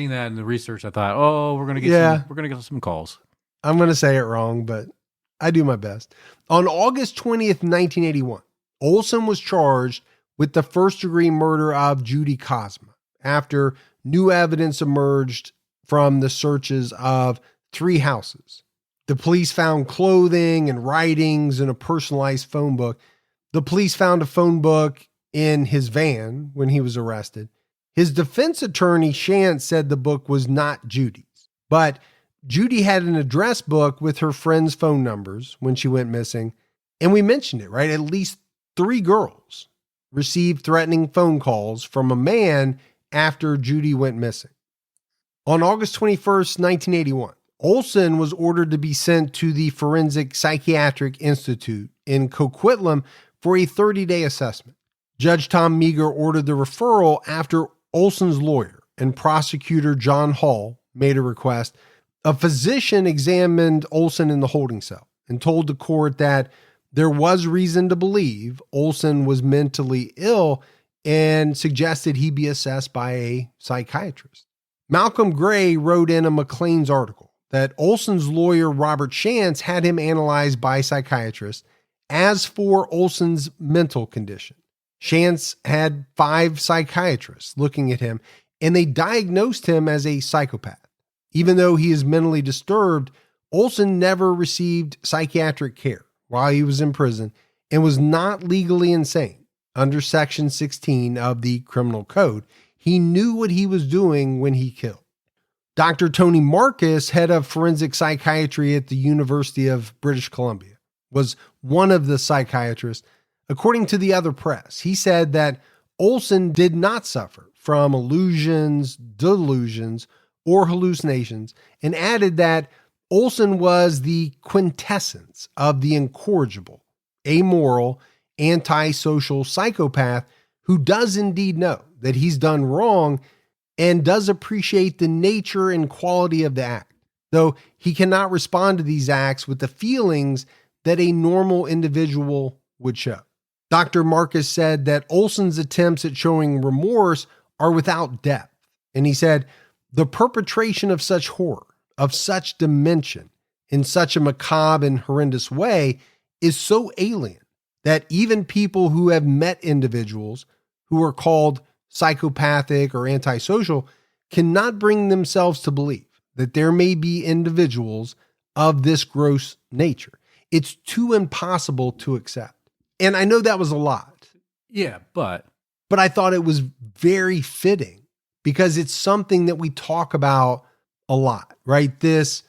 that in the research. I thought, we're gonna get some calls. I'm gonna say it wrong, but I do my best. On August 20th, 1981, Olson was charged with the first-degree murder of Judy Kozma after new evidence emerged from the searches of 3 houses. The police found clothing and writings and a personalized phone book. The police found a phone book in his van when he was arrested. His defense attorney, Shantz, said the book was not Judy's, but Judy had an address book with her friends' phone numbers when she went missing. And we mentioned it, right? At least 3 girls received threatening phone calls from a man after Judy went missing. On August 21st, 1981, Olson was ordered to be sent to the Forensic Psychiatric Institute in Coquitlam for a 30-day assessment. Judge Tom Meager ordered the referral after Olson's lawyer and prosecutor John Hall made a request. A physician examined Olson in the holding cell and told the court that there was reason to believe Olson was mentally ill and suggested he be assessed by a psychiatrist. Malcolm Gray wrote in a Maclean's article that Olson's lawyer Robert Shantz had him analyzed by psychiatrists as for Olson's mental condition. Shantz had 5 psychiatrists looking at him, and they diagnosed him as a psychopath. Even though he is mentally disturbed, Olson never received psychiatric care while he was in prison and was not legally insane under Section 16 of the Criminal Code. He knew what he was doing when he killed. Dr. Tony Marcus, head of forensic psychiatry at the University of British Columbia, was one of the psychiatrists. According to the other press, he said that Olson did not suffer from illusions, delusions, or hallucinations, and added that Olson was the quintessence of the incorrigible, amoral, antisocial psychopath who does indeed know that he's done wrong and does appreciate the nature and quality of the act, though he cannot respond to these acts with the feelings that a normal individual would show. Dr. Marcus said that Olson's attempts at showing remorse are without depth, and he said, the perpetration of such horror, of such dimension, in such a macabre and horrendous way is so alien that even people who have met individuals who are called psychopathic or antisocial cannot bring themselves to believe that there may be individuals of this gross nature. It's too impossible to accept. And I know that was a lot. Yeah, but I thought it was very fitting because it's something that we talk about a lot, right? This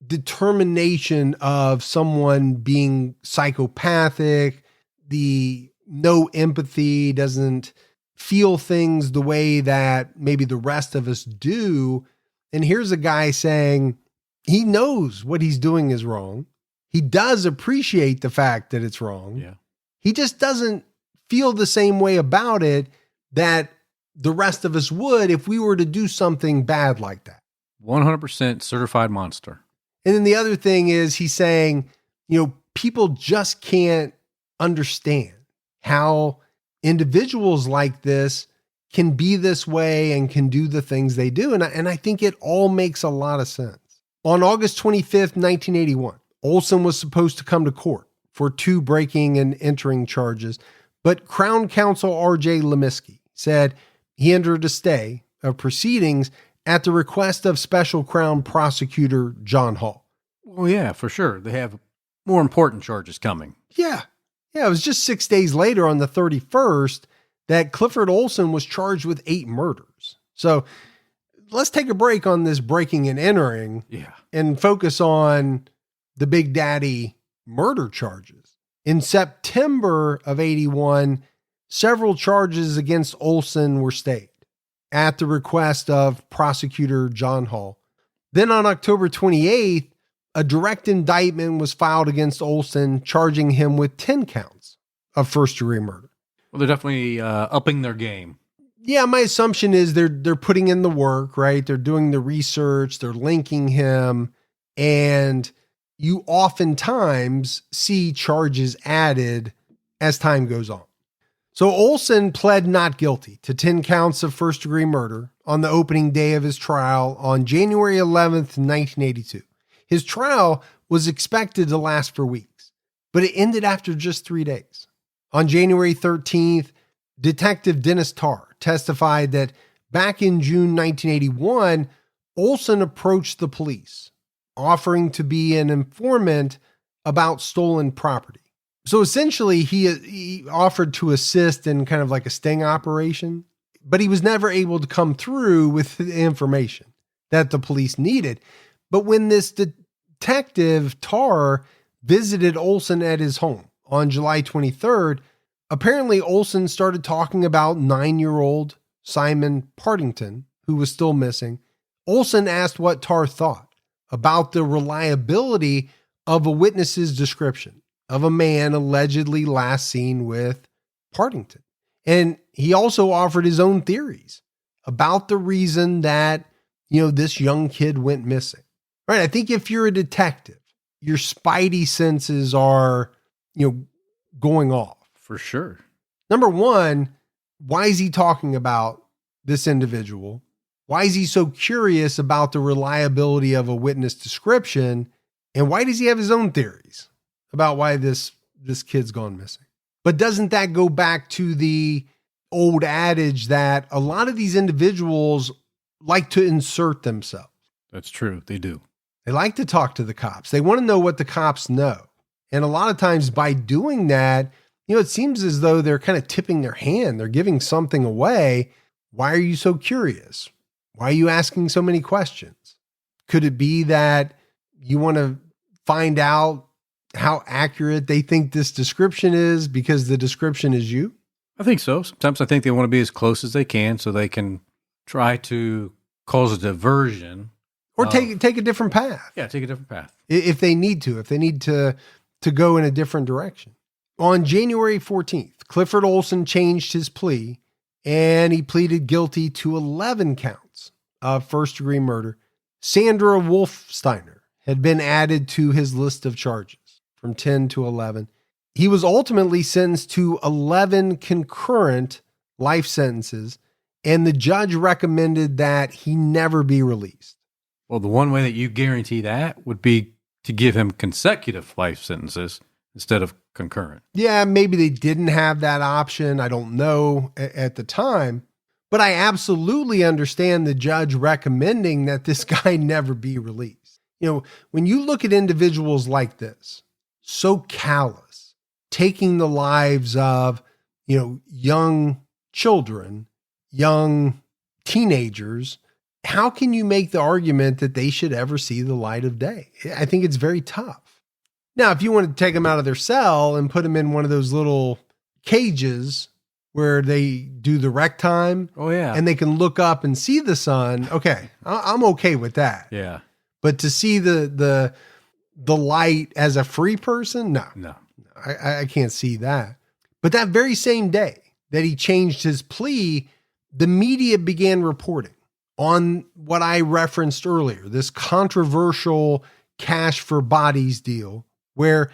determination of someone being psychopathic, the no empathy, doesn't feel things the way that maybe the rest of us do. And here's a guy saying he knows what he's doing is wrong. He does appreciate the fact that it's wrong. yeah. He just doesn't feel the same way about it that the rest of us would if we were to do something bad like that. 100% certified monster. And then the other thing is he's saying, people just can't understand how individuals like this can be this way and can do the things they do. And I think it all makes a lot of sense. On August 25th, 1981, Olson was supposed to come to court for 2 breaking and entering charges, but Crown Counsel R.J. Lemisky said he entered a stay of proceedings at the request of Special Crown Prosecutor John Hall. Well, yeah, for sure. They have more important charges coming. Yeah, it was just 6 days later on the 31st that Clifford Olson was charged with 8 murders. So let's take a break on this breaking and entering and focus on the Big Daddy murder charges. In September of 81, several charges against Olson were stayed at the request of prosecutor John Hall. Then on October 28th, a direct indictment was filed against Olson, charging him with 10 counts of first-degree murder. Well, they're definitely upping their game. Yeah, my assumption is they're putting in the work, right? They're doing the research, they're linking him, and you oftentimes see charges added as time goes on. So Olson pled not guilty to 10 counts of first-degree murder on the opening day of his trial on January 11th, 1982. His trial was expected to last for weeks, but it ended after just 3 days. On January 13th, Detective Dennis Tarr testified that back in June 1981, Olson approached the police, offering to be an informant about stolen property. So essentially, he offered to assist in kind of like a sting operation, but he was never able to come through with the information that the police needed. But when this detective Tarr visited Olson at his home on July 23rd, apparently Olson started talking about 9-year-old Simon Partington, who was still missing. Olson asked what Tarr thought about the reliability of a witness's description of a man allegedly last seen with Partington. And he also offered his own theories about the reason that, this young kid went missing. Right? I think if you're a detective, your spidey senses are, going off. For sure. Number one, why is he talking about this individual? Why is he so curious about the reliability of a witness description? And why does he have his own theories about why this kid's gone missing? But doesn't that go back to the old adage that a lot of these individuals like to insert themselves? That's true. They do. They like to talk to the cops. They want to know what the cops know. And a lot of times by doing that, it seems as though they're kind of tipping their hand. They're giving something away. Why are you so curious? Why are you asking so many questions? Could it be that you want to find out how accurate they think this description is because the description is you? I think so. Sometimes I think they want to be as close as they can so they can try to cause a diversion. Or take a different path. Yeah, take a different path. If they need to go in a different direction. On January 14th, Clifford Olson changed his plea and he pleaded guilty to 11 counts of first-degree murder. Sandra Wolfsteiner had been added to his list of charges from 10 to 11. He was ultimately sentenced to 11 concurrent life sentences, and the judge recommended that he never be released. Well, the one way that you guarantee that would be to give him consecutive life sentences instead of concurrent. Yeah, maybe they didn't have that option. I don't know at the time, but I absolutely understand the judge recommending that this guy never be released. When you look at individuals like this, so callous, taking the lives of, young children, young teenagers, how can you make the argument that they should ever see the light of day? I think it's very tough. Now, if you want to take them out of their cell and put them in one of those little cages where they do the rec time, and they can look up and see the sun, okay, I'm okay with that. Yeah. But to see the light as a free person, no. I can't see that. But that very same day that he changed his plea, the media began reporting on what I referenced earlier, this controversial cash for bodies deal where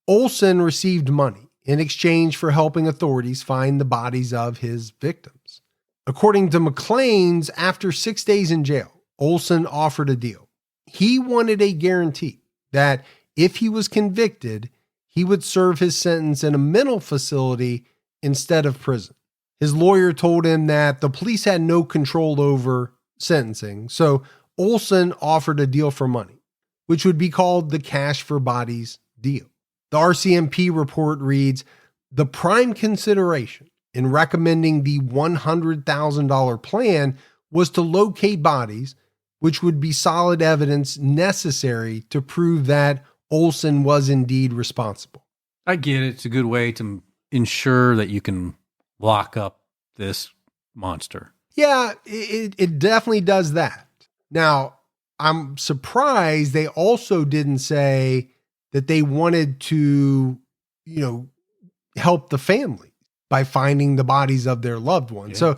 Olson received money in exchange for helping authorities find the bodies of his victims. According to McLean's, after 6 days in jail, Olson offered a deal. He wanted a guarantee that if he was convicted, he would serve his sentence in a mental facility instead of prison. His lawyer told him that the police had no control over sentencing, so Olson offered a deal for money, which would be called the cash for bodies deal. The RCMP report reads, the prime consideration in recommending the $100,000 plan was to locate bodies, which would be solid evidence necessary to prove that Olson was indeed responsible. I get it. It's a good way to ensure that you can lock up this monster. Yeah, it definitely does that. Now, I'm surprised they also didn't say that they wanted to, help the family by finding the bodies of their loved ones. Yeah. So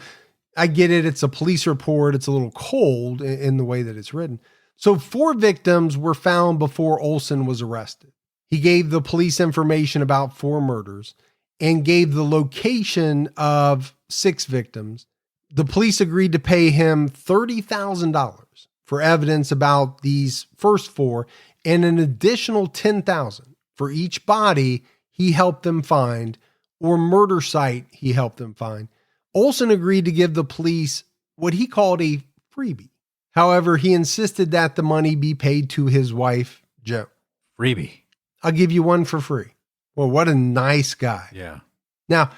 I get it. It's a police report. It's a little cold in the way that it's written. So 4 victims were found before Olson was arrested. He gave the police information about 4 murders and gave the location of 6 victims. The police agreed to pay him $30,000 for evidence about these first 4 and an additional $10,000 for each body he helped them find or murder site he helped them find. Olson agreed to give the police what he called a freebie. However, he insisted that the money be paid to his wife, Jo. Freebie. I'll give you one for free. Well, what a nice guy. Yeah. Now,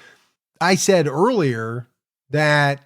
I said earlier that,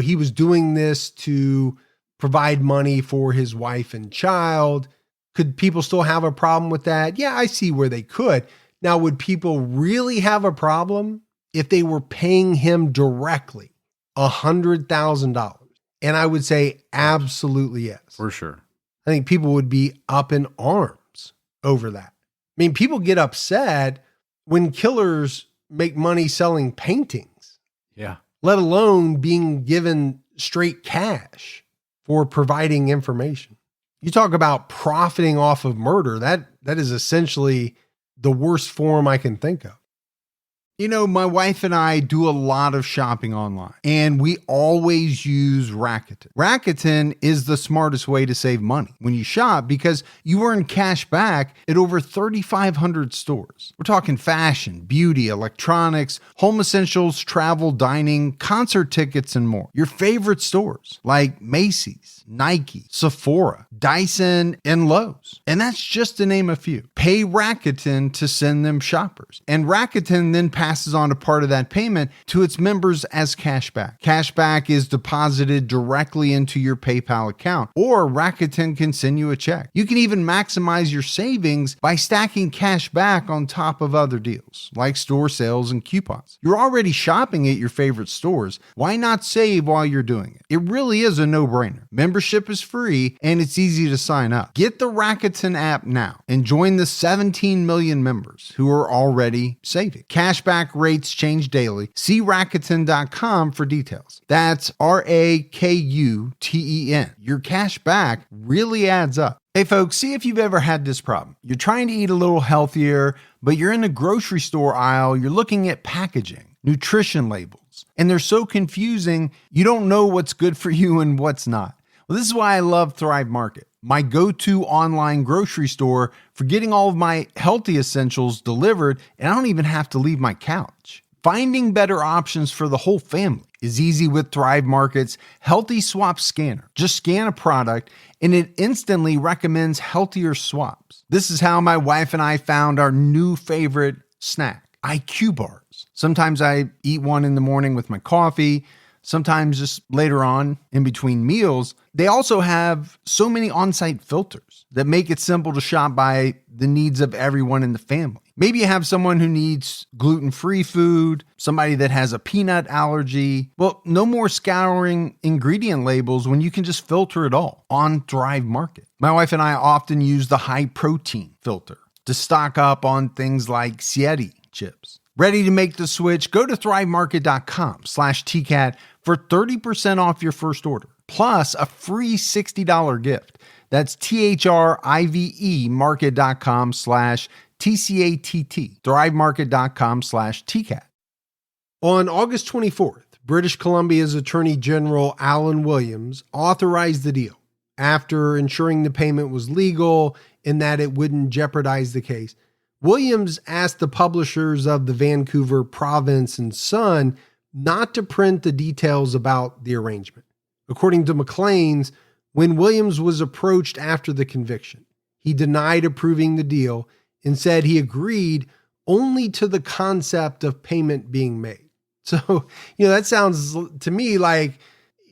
he was doing this to provide money for his wife and child. Could people still have a problem with that? Yeah, I see where they could. Now, would people really have a problem if they were paying him directly $100,000? And I would say absolutely yes. For sure. I think people would be up in arms over that. I mean, people get upset when killers make money selling paintings. Yeah. Let alone being given straight cash for providing information. You talk about profiting off of murder. That is essentially the worst form I can think of. My wife and I do a lot of shopping online, and we always use Rakuten. Rakuten is the smartest way to save money when you shop because you earn cash back at over 3,500 stores. We're talking fashion, beauty, electronics, home essentials, travel, dining, concert tickets, and more. Your favorite stores like Macy's, Nike, Sephora, Dyson, and Lowe's. And that's just to name a few. Pay Rakuten to send them shoppers. And Rakuten then passes on a part of that payment to its members as cashback. Cashback is deposited directly into your PayPal account, or Rakuten can send you a check. You can even maximize your savings by stacking cash back on top of other deals, like store sales and coupons. You're already shopping at your favorite stores. Why not save while you're doing it? It really is a no-brainer. Membership is free, and it's easy to sign up. Get the Rakuten app now and join the 17 million members who are already saving. Cashback rates change daily. See Rakuten.com for details. That's Rakuten. Your cash back really adds up. Hey folks, see if you've ever had this problem. You're trying to eat a little healthier, but you're in the grocery store aisle, you're looking at packaging, nutrition labels, and they're so confusing, you don't know what's good for you and what's not. Well, this is why I love Thrive Market, my go-to online grocery store for getting all of my healthy essentials delivered, and I don't even have to leave my couch. Finding better options for the whole family is easy with Thrive Market's Healthy Swap Scanner. Just scan a product, and it instantly recommends healthier swaps. This is how my wife and I found our new favorite snack, IQ bars. Sometimes I eat one in the morning with my coffee, sometimes just later on in between meals. They also have so many on-site filters that make it simple to shop by the needs of everyone in the family. Maybe you have someone who needs gluten-free food, somebody that has a peanut allergy. Well, no more scouring ingredient labels when you can just filter it all on Thrive Market. My wife and I often use the high protein filter to stock up on things like Sieti chips. Ready to make the switch? Go to thrivemarket.com/TCAT for 30% off your first order, plus a free $60 gift. That's THRIVE market.com/TCATT, thrivemarket.com/TCAT. On August 24th, British Columbia's Attorney General Alan Williams authorized the deal after ensuring the payment was legal and that it wouldn't jeopardize the case. Williams asked the publishers of the Vancouver Province and Sun not to print the details about the arrangement. According to Maclean's, when Williams was approached after the conviction, he denied approving the deal and said he agreed only to the concept of payment being made. So, that sounds to me like,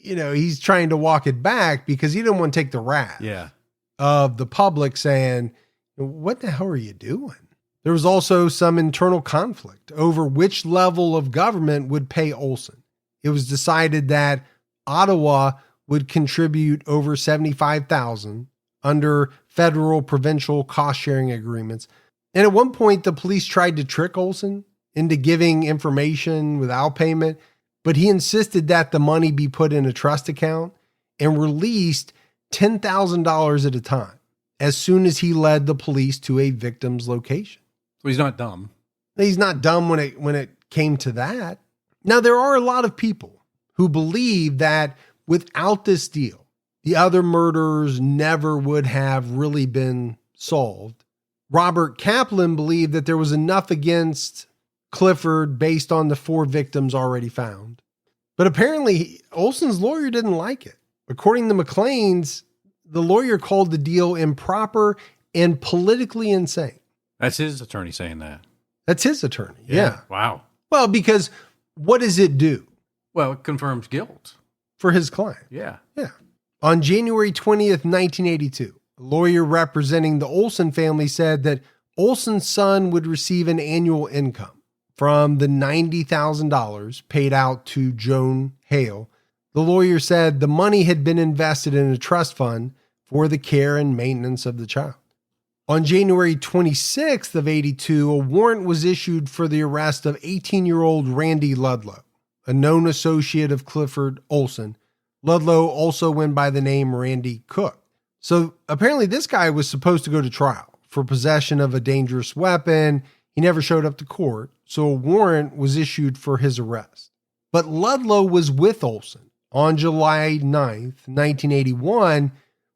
he's trying to walk it back because he didn't want to take the wrath of the public saying, what the hell are you doing? There was also some internal conflict over which level of government would pay Olson. It was decided that Ottawa would contribute over $75,000 under federal provincial cost sharing agreements. And at one point, the police tried to trick Olson into giving information without payment, but he insisted that the money be put in a trust account and released $10,000 at a time as soon as he led the police to a victim's location. So he's not dumb. He's not dumb when it came to that. Now, there are a lot of people who believe that without this deal, the other murders never would have really been solved. Robert Kaplan believed that there was enough against Clifford based on the 4 victims already found. But apparently, Olson's lawyer didn't like it. According to McLean's, the lawyer called the deal improper and politically insane. That's his attorney saying that. That's his attorney. Yeah. Wow. Well, because what does it do? Well, it confirms guilt. For his client. Yeah. Yeah. On January 20th, 1982, a lawyer representing the Olson family said that Olson's son would receive an annual income from the $90,000 paid out to Joan Hale. The lawyer said the money had been invested in a trust fund for the care and maintenance of the child. On January 26th of 82, a warrant was issued for the arrest of 18-year-old Randy Ludlow, a known associate of Clifford Olson. Ludlow also went by the name Randy Cook. So apparently this guy was supposed to go to trial for possession of a dangerous weapon. He never showed up to court, so a warrant was issued for his arrest. But Ludlow was with Olson on July 9th, 1981,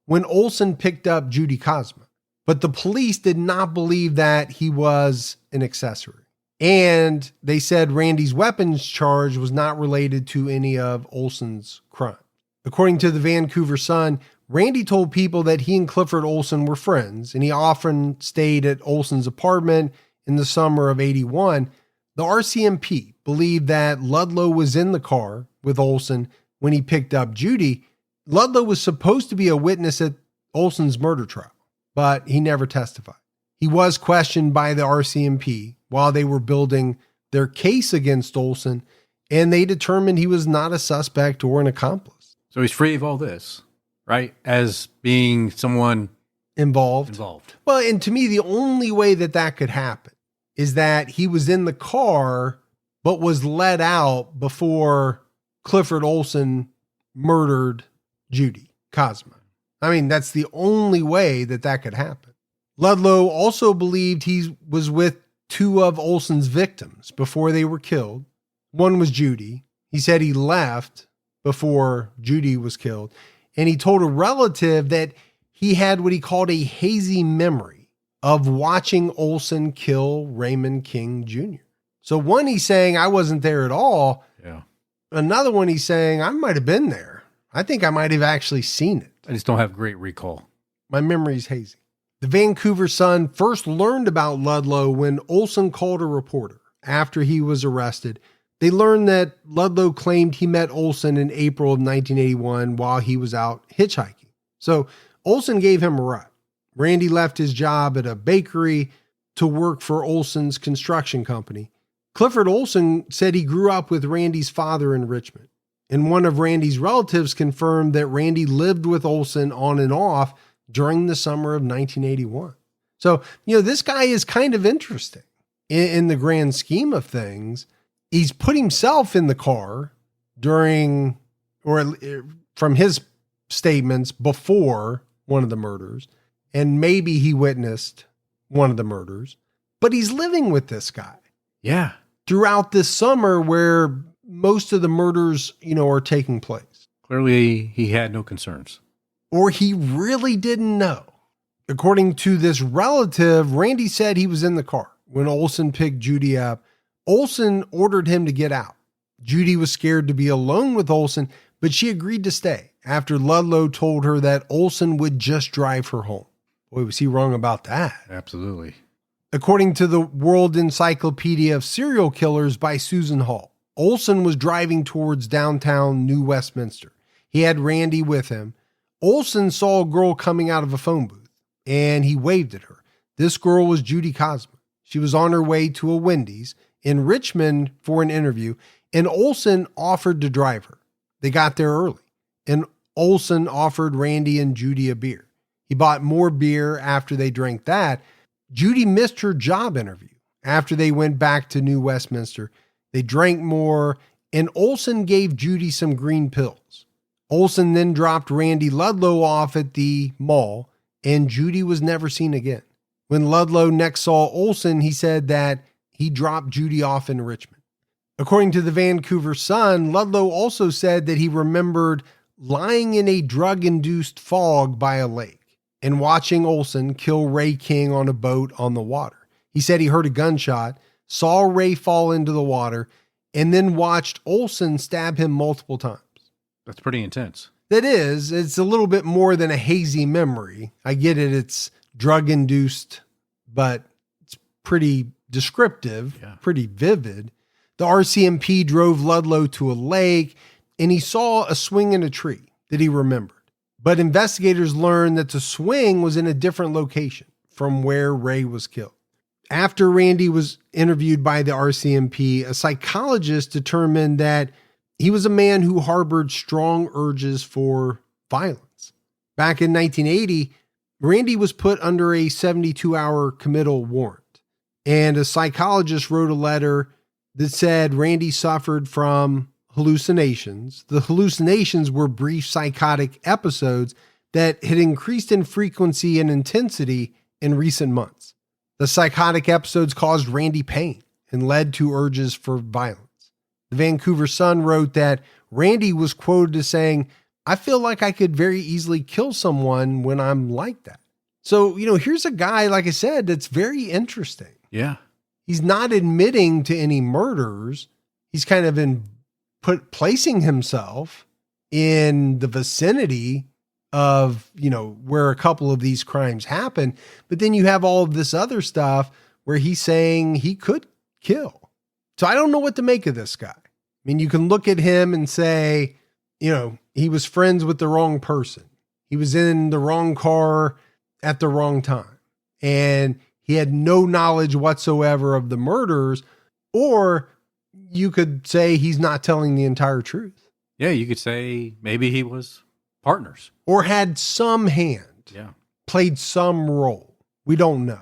when Olson picked up Judy Kozma. But the police did not believe that he was an accessory. And they said Randy's weapons charge was not related to any of Olson's crimes. According to the Vancouver Sun, Randy told people that he and Clifford Olson were friends, and he often stayed at Olson's apartment in the summer of 81. The RCMP believed that Ludlow was in the car with Olson when he picked up Judy. Ludlow was supposed to be a witness at Olson's murder trial, but he never testified. He was questioned by the RCMP while they were building their case against Olson, and they determined he was not a suspect or an accomplice. So he's free of all this, right? As being someone involved. Well, and to me, the only way that could happen is that he was in the car, but was let out before Clifford Olson murdered Judy Kozma. I mean, that's the only way that could happen. Ludlow also believed he was with 2 of Olson's victims before they were killed. One was Judy. He said he left before Judy was killed. And he told a relative that he had what he called a hazy memory of watching Olson kill Raymond King Jr. So one, he's saying, I wasn't there at all. Yeah. Another one, he's saying, I might have been there. I think I might have actually seen it. I just don't have great recall. My memory's hazy. The Vancouver Sun first learned about Ludlow when Olson called a reporter after he was arrested. They learned that Ludlow claimed he met Olson in April of 1981 while he was out hitchhiking. So Olson gave him a ride. Randy left his job at a bakery to work for Olson's construction company. Clifford Olson said he grew up with Randy's father in Richmond. And one of Randy's relatives confirmed that Randy lived with Olson on and off during the summer of 1981. So, this guy is kind of interesting in the grand scheme of things. He's put himself in the car during, or from his statements, before one of the murders, and maybe he witnessed one of the murders, but he's living with this guy. Yeah. Throughout this summer where most of the murders, are taking place. Clearly he had no concerns. Or he really didn't know. According to this relative, Randy said he was in the car when Olson picked Judy up. Olson ordered him to get out. Judy was scared to be alone with Olson, but she agreed to stay after Ludlow told her that Olson would just drive her home. Boy, was he wrong about that. Absolutely. According to the World Encyclopedia of Serial Killers by Susan Hall, Olson was driving towards downtown New Westminster. He had Randy with him. Olson saw a girl coming out of a phone booth, and he waved at her. This girl was Judy Cosma. She was on her way to a Wendy's in Richmond for an interview, and Olson offered to drive her. They got there early, and Olson offered Randy and Judy a beer. He bought more beer after they drank that. Judy missed her job interview after they went back to New Westminster. They drank more, and Olson gave Judy some green pills. Olson then dropped Randy Ludlow off at the mall, and Judy was never seen again. When Ludlow next saw Olson, he said that he dropped Judy off in Richmond. According to the Vancouver Sun, Ludlow also said that he remembered lying in a drug-induced fog by a lake and watching Olson kill Ray King on a boat on the water. He said he heard a gunshot, saw Ray fall into the water, and then watched Olson stab him multiple times. That's pretty intense. That is. It's a little bit more than a hazy memory. I get it. It's drug-induced, but it's pretty descriptive, pretty vivid. The RCMP drove Ludlow to a lake, and he saw a swing in a tree that he remembered. But investigators learned that the swing was in a different location from where Ray was killed. After Randy was interviewed by the RCMP, a psychologist determined that he was a man who harbored strong urges for violence. Back in 1980, Randy was put under a 72-hour committal warrant, and a psychologist wrote a letter that said Randy suffered from hallucinations. The hallucinations were brief psychotic episodes that had increased in frequency and intensity in recent months. The psychotic episodes caused Randy pain and led to urges for violence. The Vancouver Sun wrote that Randy was quoted as saying, "I feel like I could very easily kill someone when I'm like that." So, here's a guy, like I said, that's very interesting. Yeah. He's not admitting to any murders. He's kind of placing himself in the vicinity of, where a couple of these crimes happen. But then you have all of this other stuff where he's saying he could kill. So I don't know what to make of this guy. I mean, you can look at him and say, he was friends with the wrong person. He was in the wrong car at the wrong time. And he had no knowledge whatsoever of the murders. Or you could say he's not telling the entire truth. Yeah, you could say maybe he was partners. Or had some hand. Yeah. Played some role. We don't know.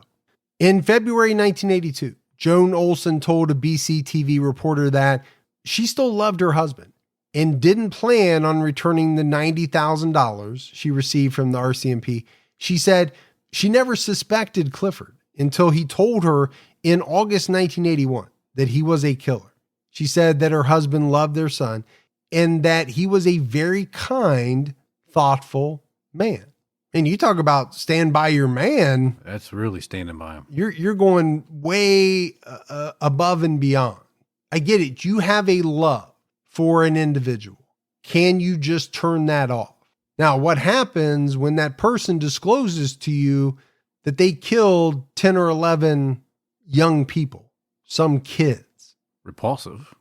In February 1982, Joan Olson told a BC TV reporter that she still loved her husband and didn't plan on returning the $90,000 she received from the RCMP. She said she never suspected Clifford until he told her in August 1981 that he was a killer. She said that her husband loved their son and that he was a very kind, thoughtful man. And you talk about stand by your man. That's really standing by him. You're going way above and beyond. I get it. You have a love for an individual. Can you just turn that off? Now, what happens when that person discloses to you that they killed 10 or 11 young people, some kids? Repulsive.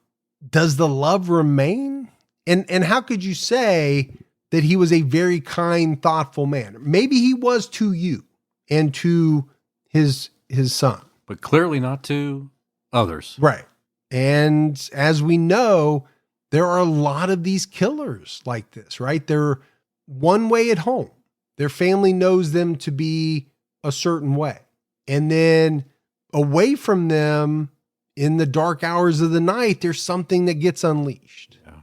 Does the love remain? And how could you say that he was a very kind, thoughtful man? Maybe he was to you and to his son. But clearly not to others. Right. And as we know, there are a lot of these killers like this, right? They're one way at home. Their family knows them to be a certain way. And then away from them in the dark hours of the night, there's something that gets unleashed. Yeah.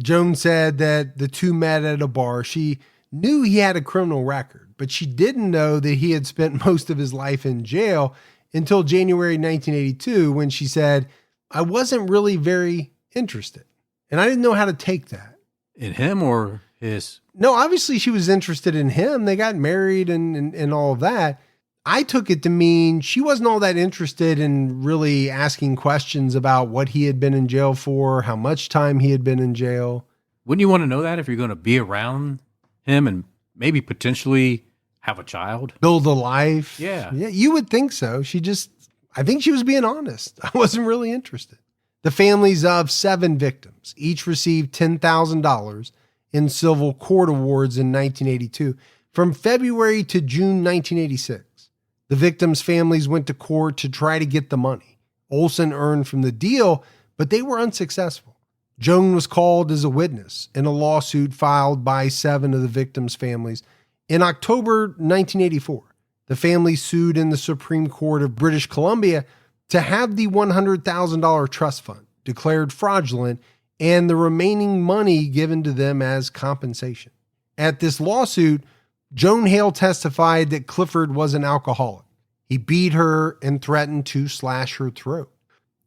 Joan said that the two met at a bar. She knew he had a criminal record, but she didn't know that he had spent most of his life in jail until January 1982, when she said, "I wasn't really very interested." And I didn't know how to take that. In him or his? No, obviously she was interested in him. They got married and all of that. I took it to mean she wasn't all that interested in really asking questions about what he had been in jail for, how much time he had been in jail. Wouldn't you want to know that if you're going to be around him and maybe potentially have a child? Build a life? Yeah. Yeah, you would think so. I think she was being honest. I wasn't really interested. The families of 7 victims each received $10,000 in civil court awards in 1982. From February to June 1986, the victims' families went to court to try to get the money Olson earned from the deal, but they were unsuccessful. Joan was called as a witness in a lawsuit filed by 7 of the victims' families. In October 1984, the family sued in the Supreme Court of British Columbia to have the $100,000 trust fund declared fraudulent and the remaining money given to them as compensation. At this lawsuit, Joan Hale testified that Clifford was an alcoholic. He beat her and threatened to slash her throat.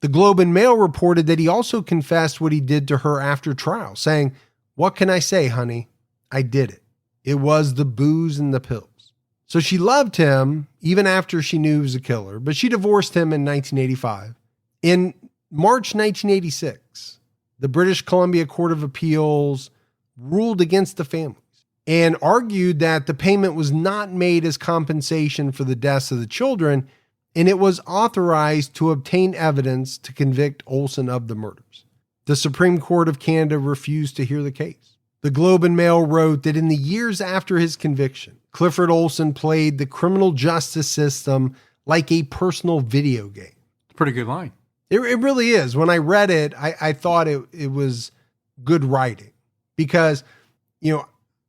The Globe and Mail reported that he also confessed what he did to her after trial, saying, "What can I say, honey? I did it. It was the booze and the pills." So she loved him even after she knew he was a killer, but she divorced him in 1985. In March 1986, the British Columbia Court of Appeals ruled against the families and argued that the payment was not made as compensation for the deaths of the children, and it was authorized to obtain evidence to convict Olson of the murders. The Supreme Court of Canada refused to hear the case. The Globe and Mail wrote that in the years after his conviction, Clifford Olson played the criminal justice system like a personal video game. Pretty good line. It really is. When I read it, I thought it was good writing because,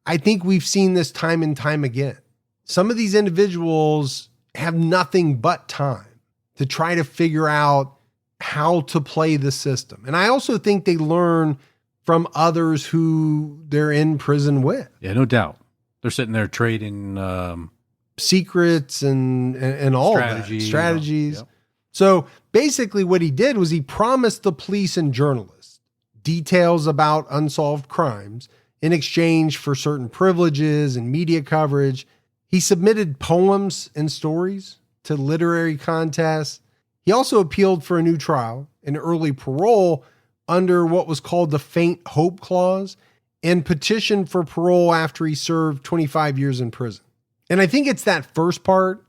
I think we've seen this time and time again. Some of these individuals have nothing but time to try to figure out how to play the system. And I also think they learn from others who they're in prison with. Yeah, no doubt. They're sitting there trading secrets and all strategies. Yep. So basically what he did was he promised the police and journalists details about unsolved crimes in exchange for certain privileges and media coverage. He submitted poems and stories to literary contests. He also appealed for a new trial and early parole under what was called the faint hope clause and petitioned for parole after he served 25 years in prison. And I think it's that first part,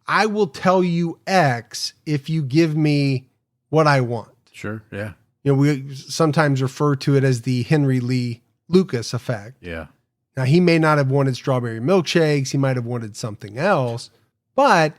I will tell you X if you give me what I want. Sure, yeah. We sometimes refer to it as the Henry Lee Lucas effect. Yeah. Now, he may not have wanted strawberry milkshakes. He might have wanted something else. But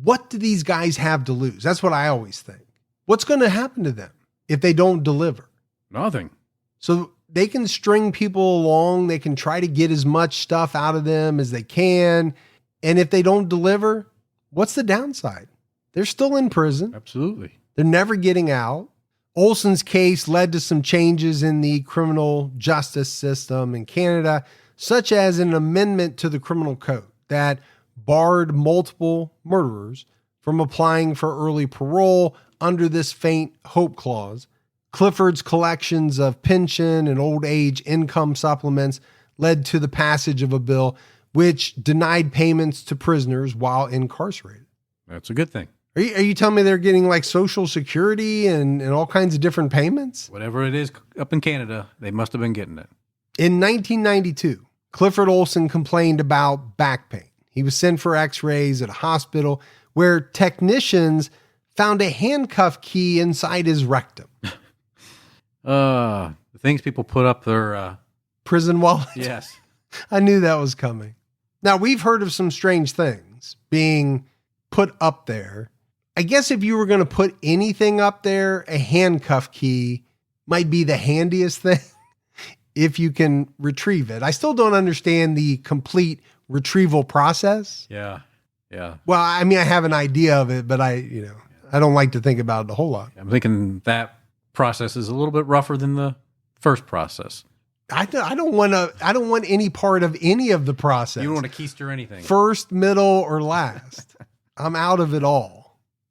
what do these guys have to lose? That's what I always think. What's going to happen to them if they don't deliver? Nothing. So they can string people along. They can try to get as much stuff out of them as they can. And if they don't deliver, what's the downside? They're still in prison. Absolutely. They're never getting out. Olson's case led to some changes in the criminal justice system in Canada, such as an amendment to the criminal code that barred multiple murderers from applying for early parole under this faint hope clause. Clifford's collections of pension and old age income supplements led to the passage of a bill which denied payments to prisoners while incarcerated. That's a good thing. Are you telling me they're getting like Social Security and all kinds of different payments? Whatever it is up in Canada, they must have been getting it. In 1992, Clifford Olson complained about back pain. He was sent for x-rays at a hospital where technicians found a handcuff key inside his rectum. The things people put up their prison wallet. Yes. I knew that was coming. Now, we've heard of some strange things being put up there. I guess if you were going to put anything up there, a handcuff key might be the handiest thing if you can retrieve it. I still don't understand the complete retrieval process. Yeah. Yeah. Well, I mean, I have an idea of it, but I don't like to think about it a whole lot. I'm thinking that process is a little bit rougher than the first process. I don't want any part of any of the process. You don't want to keister anything. First, middle, or last. I'm out of it all.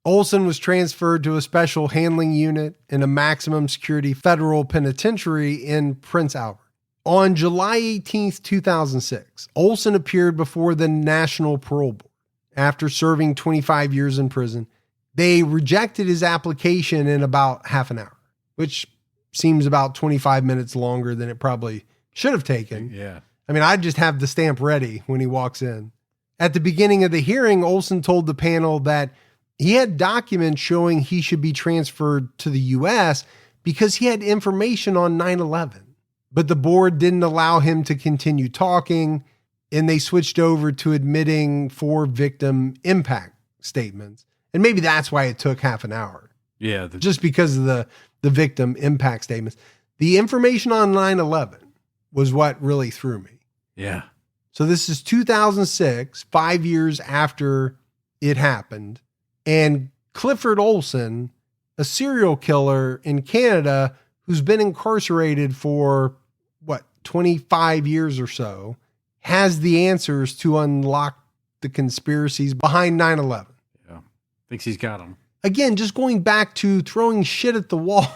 Olson was transferred to a special handling unit in a maximum security federal penitentiary in Prince Albert. On July 18th, 2006, Olson appeared before the National Parole Board. After serving 25 years in prison, they rejected his application in about half an hour, which seems about 25 minutes longer than it probably should have taken. Yeah. I mean, I'd just have the stamp ready when he walks in. At the beginning of the hearing, Olson told the panel that he had documents showing he should be transferred to the U.S. because he had information on 9/11. but the board didn't allow him to continue talking, and they switched over to admitting 4 victim impact statements. And maybe that's why it took half an hour. Yeah. Just because of the victim impact statements. The information on 9/11 was what really threw me. Yeah. So this is 2006, 5 years after it happened. And Clifford Olson, a serial killer in Canada who's been incarcerated for 25 years or so, has the answers to unlock the conspiracies behind 9/11. Yeah. Thinks he's got them. Again, just going back to throwing shit at the wall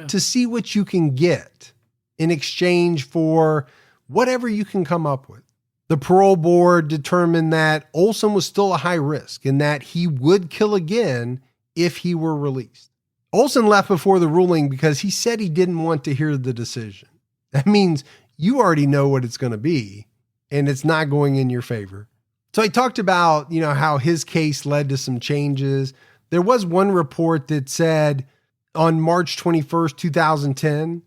to see what you can get in exchange for whatever you can come up with. The parole board determined that Olson was still a high risk and that he would kill again if he were released. Olson left before the ruling because he said he didn't want to hear the decision. That means you already know what it's going to be, and it's not going in your favor. So I talked about, how his case led to some changes. There was one report that said on March 21st, 2010,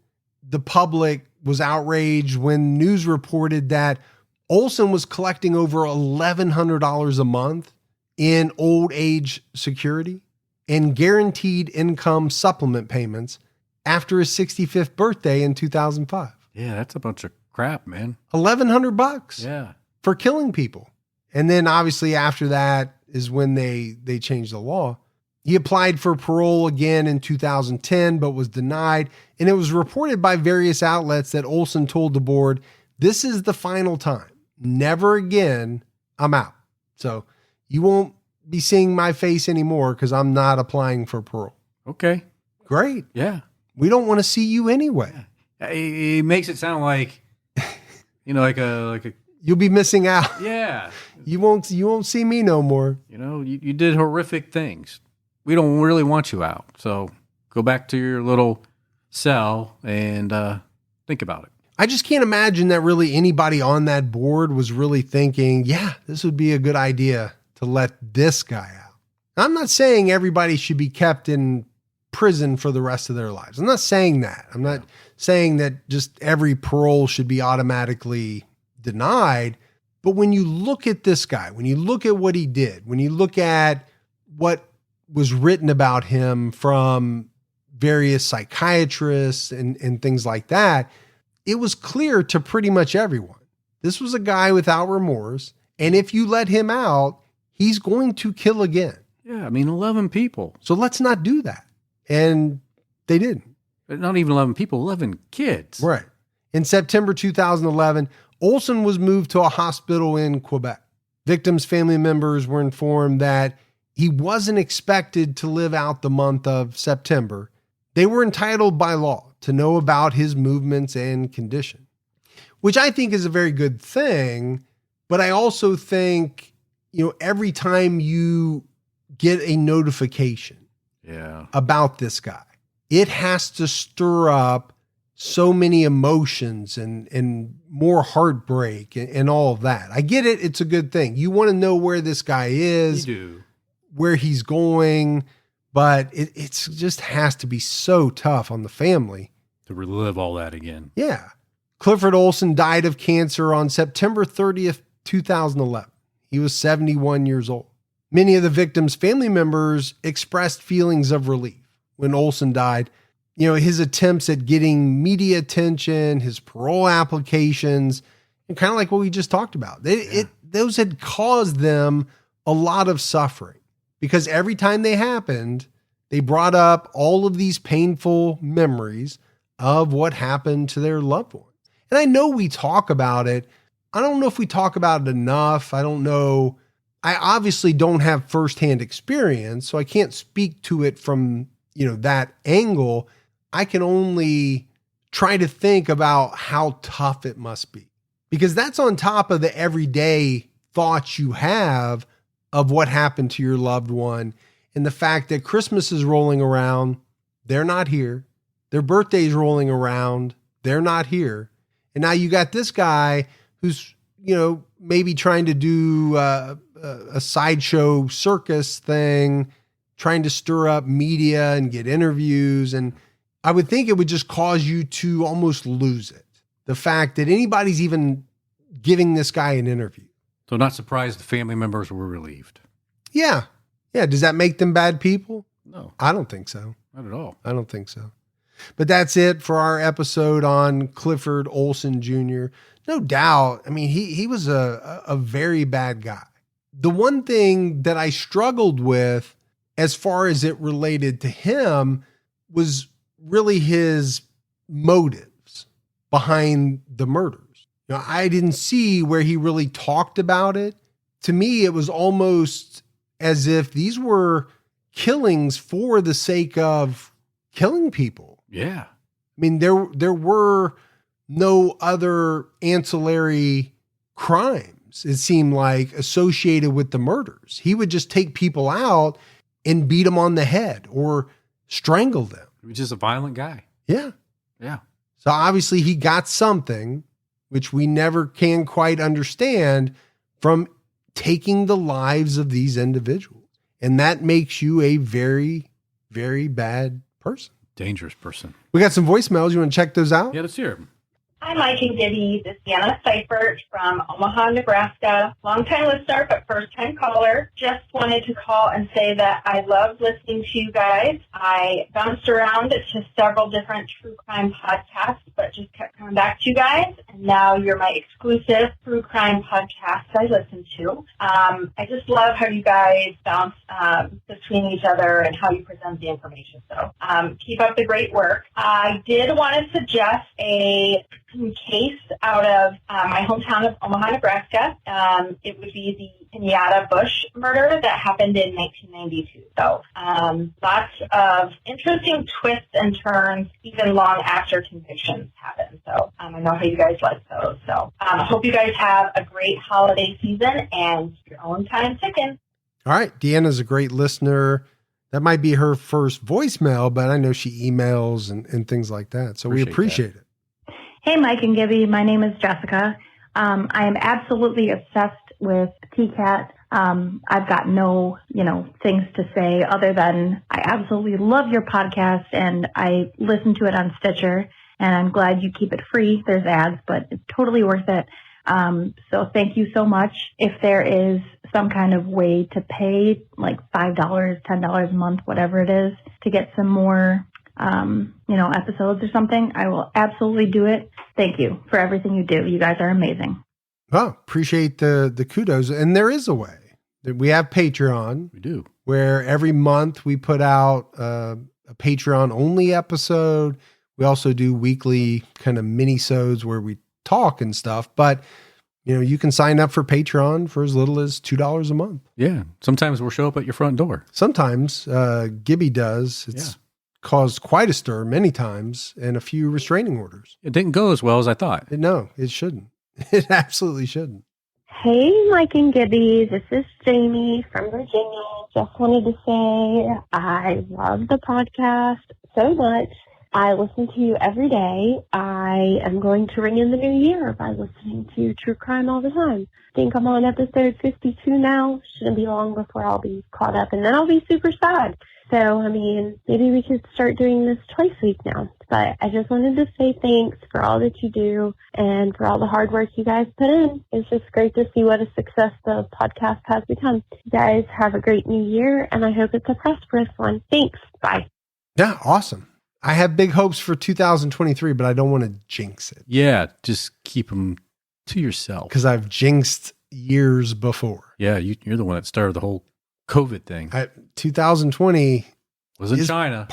the public was outraged when news reported that Olson was collecting over $1,100 a month in old age security and guaranteed income supplement payments after his 65th birthday in 2005. Yeah, that's a bunch of crap, man. $1,100 Yeah. for killing people. And then obviously after that is when they changed the law. He applied for parole again in 2010, but was denied. And it was reported by various outlets that Olson told the board, "This is the final time. Never again. I'm out. So you won't be seeing my face anymore because I'm not applying for parole." Okay. Great. Yeah. We don't want to see you anyway. It makes it sound like, like a You'll be missing out. yeah. You won't see me no more. You did horrific things. We don't really want you out. So go back to your little cell and think about it. I just can't imagine that really anybody on that board was really thinking, yeah, this would be a good idea to let this guy out. I'm not saying everybody should be kept in prison for the rest of their lives. I'm not saying that. I'm not saying that just every parole should be automatically denied. But when you look at this guy, when you look at what he did, when you look at what was written about him from various psychiatrists and things like that, it was clear to pretty much everyone. This was a guy without remorse. And if you let him out, he's going to kill again. Yeah, 11 people. So let's not do that. And they didn't. But not even 11 people, 11 kids. Right. In September 2011, Olson was moved to a hospital in Quebec. Victims' family members were informed that he wasn't expected to live out the month of September. They were entitled by law to know about his movements and condition, which I think is a very good thing. But I also think, every time you get a notification about this guy, it has to stir up so many emotions and more heartbreak and all of that. I get it. It's a good thing. You want to know where this guy is, You do. where he's going, but it's just has to be so tough on the family To relive all that again. Yeah. Clifford Olson died of cancer on September 30th, 2011. He was 71 years old. Many of the victims' family members expressed feelings of relief when Olson died. His attempts at getting media attention, his parole applications, and kind of like what we just talked about. Those had caused them a lot of suffering because every time they happened, they brought up all of these painful memories of what happened to their loved ones. And I know we talk about it. I don't know if we talk about it enough. I don't know. I obviously don't have firsthand experience, so I can't speak to it from, that angle. I can only try to think about how tough it must be, because that's on top of the everyday thoughts you have of what happened to your loved one and the fact that Christmas is rolling around. They're not here. Their birthday's rolling around. They're not here. And now you got this guy who's, maybe trying to do a sideshow circus thing, trying to stir up media and get interviews. And I would think it would just cause you to almost lose it. the fact that anybody's even giving this guy an interview. So not surprised the family members were relieved. Yeah. Yeah. Does that make them bad people? No, I don't think so. not at all. I don't think so. But that's it for our episode on Clifford Olson Jr. No doubt. I mean, he was a very bad guy. The one thing that I struggled with as far as it related to him was really his motives behind the murders. I didn't see where he really talked about it. To me, it was almost as if these were killings for the sake of killing people. Yeah. I mean, there were no other ancillary crimes, it seemed like, associated with the murders. He would just take people out and beat them on the head or strangle them. He was just a violent guy. Yeah. Yeah. So obviously he got something, which we never can quite understand, from taking the lives of these individuals. And that makes you a very, very bad person. Dangerous person. We got some voicemails. You want to check those out? Yeah, let's hear him. Hi, Mike and Gibby. This is Deanna Seifert from Omaha, Nebraska. Long-time listener, but first-time caller. Just wanted to call and say that I love listening to you guys. I bounced around to several different true crime podcasts, but just kept coming back to you guys. And now you're my exclusive true crime podcast I listen to. I just love how you guys bounce between each other and how you present the information. So keep up the great work. I did want to suggest a case out of my hometown of Omaha, Nebraska. It would be the Pinata Bush murder that happened in 1992. So lots of interesting twists and turns even long after convictions happen. So I know how you guys like those. So I hope you guys have a great holiday season and your own time ticking. All right. Deanna's a great listener. That might be her first voicemail, but I know she emails and things like that. So we appreciate it. Hey, Mike and Gibby. My name is Jessica. I am absolutely obsessed with TCAT. I've got no, things to say other than I absolutely love your podcast and I listen to it on Stitcher, and I'm glad you keep it free. There's ads, but it's totally worth it. So thank you so much. If there is some kind of way to pay like $5, $10 a month, whatever it is, to get some more episodes or something, I will absolutely do it. Thank you for everything you do. You guys are amazing. Oh, appreciate the kudos. And there is a way. We have Patreon. We do. Where every month we put out a Patreon only episode. We also do weekly kind of mini-sodes where we talk and stuff. But, you can sign up for Patreon for as little as $2 a month. Yeah. Sometimes we'll show up at your front door. Sometimes Gibby does. It's caused quite a stir many times and a few restraining orders. It didn't go as well as I thought. No, it shouldn't. It absolutely shouldn't. Hey, Mike and Gibby. This is Jamie from Virginia. Just wanted to say I love the podcast so much. I listen to you every day. I am going to ring in the new year by listening to True Crime all the time. I think I'm on episode 52 now. Shouldn't be long before I'll be caught up, and then I'll be super sad. So, maybe we could start doing this twice a week now. But I just wanted to say thanks for all that you do and for all the hard work you guys put in. It's just great to see what a success the podcast has become. You guys have a great new year, and I hope it's a prosperous one. Thanks. Bye. Yeah, awesome. I have big hopes for 2023, but I don't want to jinx it. Yeah, just keep them to yourself. Because I've jinxed years before. Yeah, you're the one that started the whole COVID thing. 2020 was in China.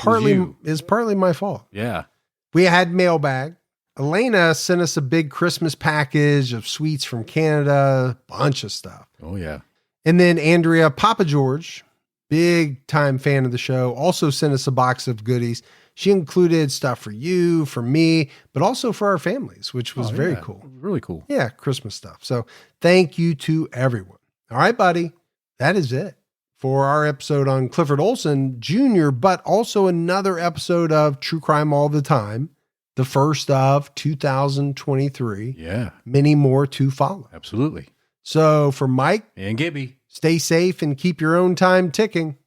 Is partly my fault. Yeah. We had mailbag. Elena sent us a big Christmas package of sweets from Canada, bunch of stuff. Oh, yeah. And then Andrea Papa George, big time fan of the show, also sent us a box of goodies. She included stuff for you, for me, but also for our families, which was very cool. Really cool. Yeah, Christmas stuff. So thank you to everyone. All right, buddy. That is it for our episode on Clifford Olson Jr., but also another episode of True Crime All the Time, the first of 2023. Yeah. Many more to follow. Absolutely. So for Mike and Gibby, stay safe and keep your own time ticking.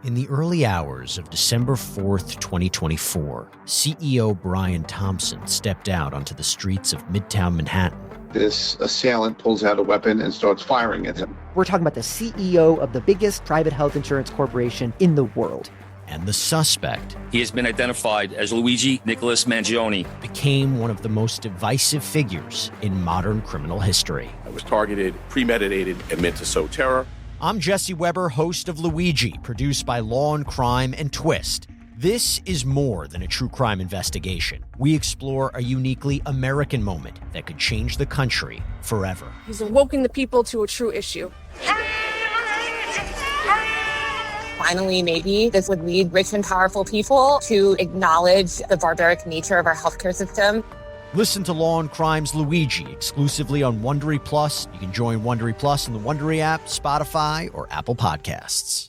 In the early hours of December 4th, 2024, CEO Brian Thompson stepped out onto the streets of Midtown Manhattan. This assailant pulls out a weapon and starts firing at him. We're talking about the CEO of the biggest private health insurance corporation in the world. And the suspect, he has been identified as Luigi Nicholas Mangione, became one of the most divisive figures in modern criminal history. It was targeted, premeditated, and meant to sow terror. I'm Jesse Weber, host of Luigi, produced by Law and Crime and Twist. This is more than a true crime investigation. We explore a uniquely American moment that could change the country forever. He's awoken the people to a true issue. Finally, maybe this would lead rich and powerful people to acknowledge the barbaric nature of our healthcare system. Listen to Law and Crime's Luigi exclusively on Wondery Plus. You can join Wondery Plus in the Wondery app, Spotify, or Apple Podcasts.